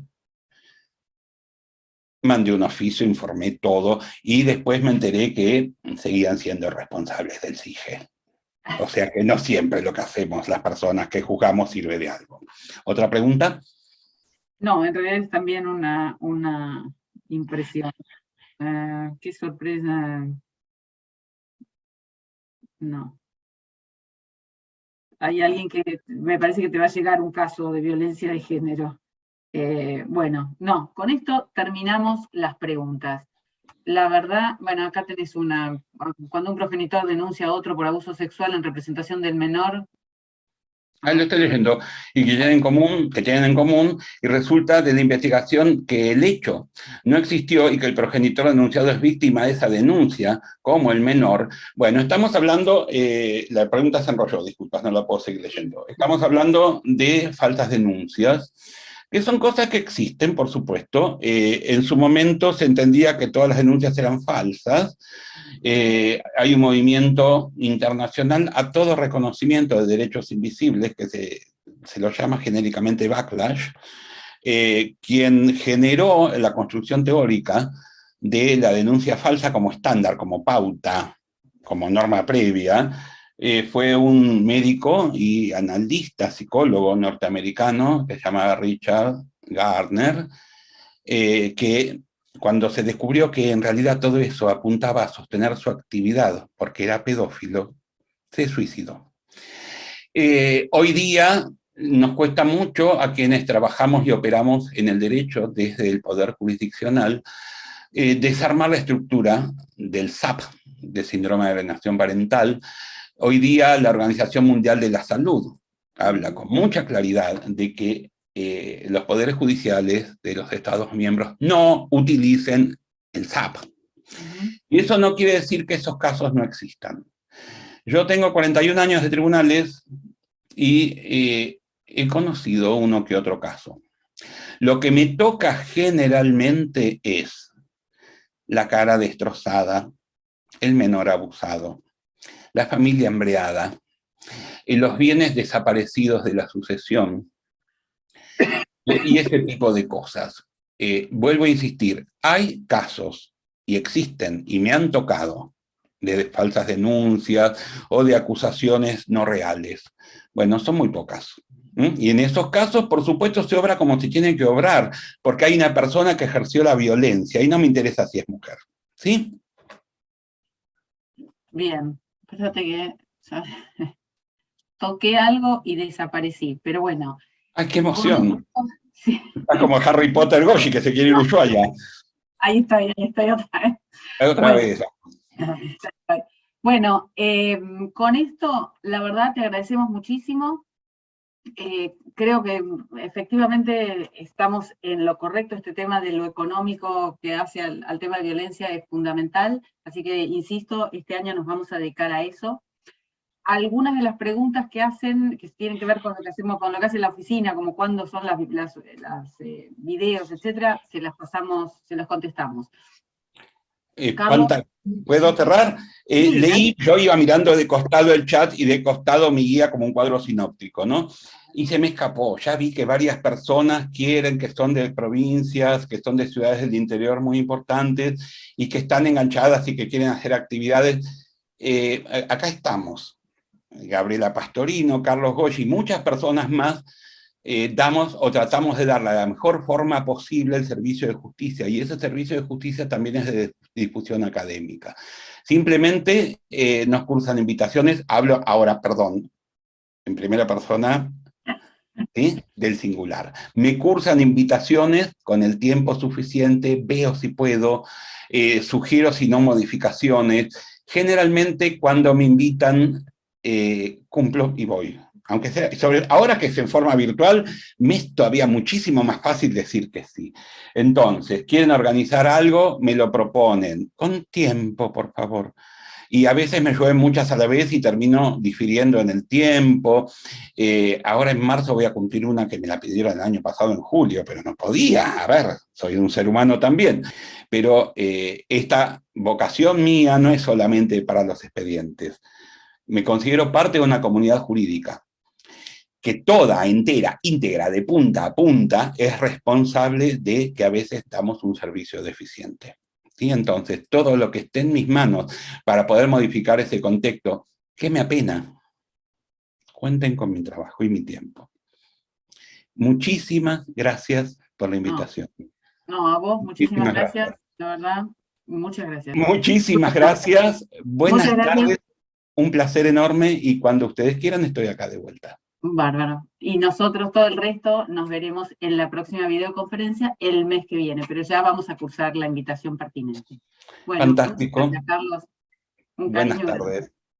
Mandé un oficio, informé todo, y después me enteré que seguían siendo responsables del CIGE. O sea que no siempre lo que hacemos las personas que juzgamos sirve de algo. ¿Otra pregunta? No, en realidad es también una impresión. Qué sorpresa. No. Hay alguien que me parece que te va a llegar un caso de violencia de género. Bueno, no, con esto terminamos las preguntas. La verdad, bueno, acá tenés cuando un progenitor denuncia a otro por abuso sexual en representación del menor. Ahí lo estoy leyendo, y que tienen en común, y resulta de la investigación que el hecho no existió y que el progenitor denunciado es víctima de esa denuncia, como el menor. Bueno, estamos hablando, la pregunta se enrolló, disculpas, no la puedo seguir leyendo. Estamos hablando de falsas denuncias, que son cosas que existen, por supuesto. En su momento se entendía que todas las denuncias eran falsas. Hay un movimiento internacional a todo reconocimiento de derechos invisibles, que se lo llama genéricamente backlash, quien generó la construcción teórica de la denuncia falsa como estándar, como pauta, como norma previa. Fue un médico y analista, psicólogo norteamericano, que se llamaba Richard Gardner, que cuando se descubrió que en realidad todo eso apuntaba a sostener su actividad, porque era pedófilo, se suicidó. Hoy día nos cuesta mucho a quienes trabajamos y operamos en el derecho desde el poder jurisdiccional, desarmar la estructura del SAP, de síndrome de alienación parental. Hoy día la Organización Mundial de la Salud habla con mucha claridad de que los poderes judiciales de los Estados miembros no utilicen el SAP. Y eso no quiere decir que esos casos no existan. Yo tengo 41 años de tribunales y he conocido uno que otro caso. Lo que me toca generalmente es la cara destrozada, el menor abusado, la familia embreada, y los bienes desaparecidos de la sucesión, y ese tipo de cosas. Vuelvo a insistir, hay casos, y existen, y me han tocado, de falsas denuncias o de acusaciones no reales. Bueno, son muy pocas. Y en esos casos, por supuesto, se obra como se tiene que obrar, porque hay una persona que ejerció la violencia, y no me interesa si es mujer. ¿Sí? Bien, fíjate que toqué algo y desaparecí, pero bueno. ¡Ay, qué emoción! Sí. Está como Harry Potter Goshi, que se quiere ir a Ushuaia. Ahí estoy otra vez. Otra vez. Bueno, con esto, la verdad, te agradecemos muchísimo. Creo que efectivamente estamos en lo correcto. Este tema de lo económico que hace al tema de violencia es fundamental, así que, insisto, este año nos vamos a dedicar a eso. Algunas de las preguntas que hacen, que tienen que ver con lo que hacemos, con lo que hace la oficina, como cuándo son las videos, etcétera, se las contestamos. ¿Puedo cerrar? Sí, Leí, yo iba mirando de costado el chat y de costado mi guía como un cuadro sinóptico, ¿no? Y se me escapó. Ya vi que varias personas quieren, que son de provincias, que son de ciudades del interior muy importantes y que están enganchadas y que quieren hacer actividades. Acá estamos. Gabriela Pastorino, Carlos Goyi y muchas personas más damos o tratamos de dar la mejor forma posible el servicio de justicia, y ese servicio de justicia también es de difusión académica. Simplemente nos cursan invitaciones, hablo ahora, perdón, en primera persona, ¿sí? Del singular. Me cursan invitaciones con el tiempo suficiente, veo si puedo, sugiero si no modificaciones. Generalmente cuando me invitan, cumplo y voy. Aunque sea, ahora que es en forma virtual, me es todavía muchísimo más fácil decir que sí. Entonces, quieren organizar algo, me lo proponen. Con tiempo, por favor. Y a veces me llueven muchas a la vez y termino difiriendo en el tiempo. Ahora en marzo voy a cumplir una que me la pidieron el año pasado en julio, pero no podía. A ver, soy un ser humano también. Pero esta vocación mía no es solamente para los expedientes. Me considero parte de una comunidad jurídica que toda, entera, íntegra, de punta a punta, es responsable de que a veces damos un servicio deficiente. ¿Sí? Entonces, todo lo que esté en mis manos para poder modificar ese contexto, que me apena, cuenten con mi trabajo y mi tiempo. Muchísimas gracias por la invitación. No, a vos, muchísimas gracias. La verdad, muchas gracias. Muchísimas gracias. Buenas tardes. Un placer enorme y cuando ustedes quieran estoy acá de vuelta. Bárbaro. Y nosotros, todo el resto, nos veremos en la próxima videoconferencia el mes que viene, pero ya vamos a cursar la invitación pertinente. Bueno, fantástico. Carlos. Buenas tardes.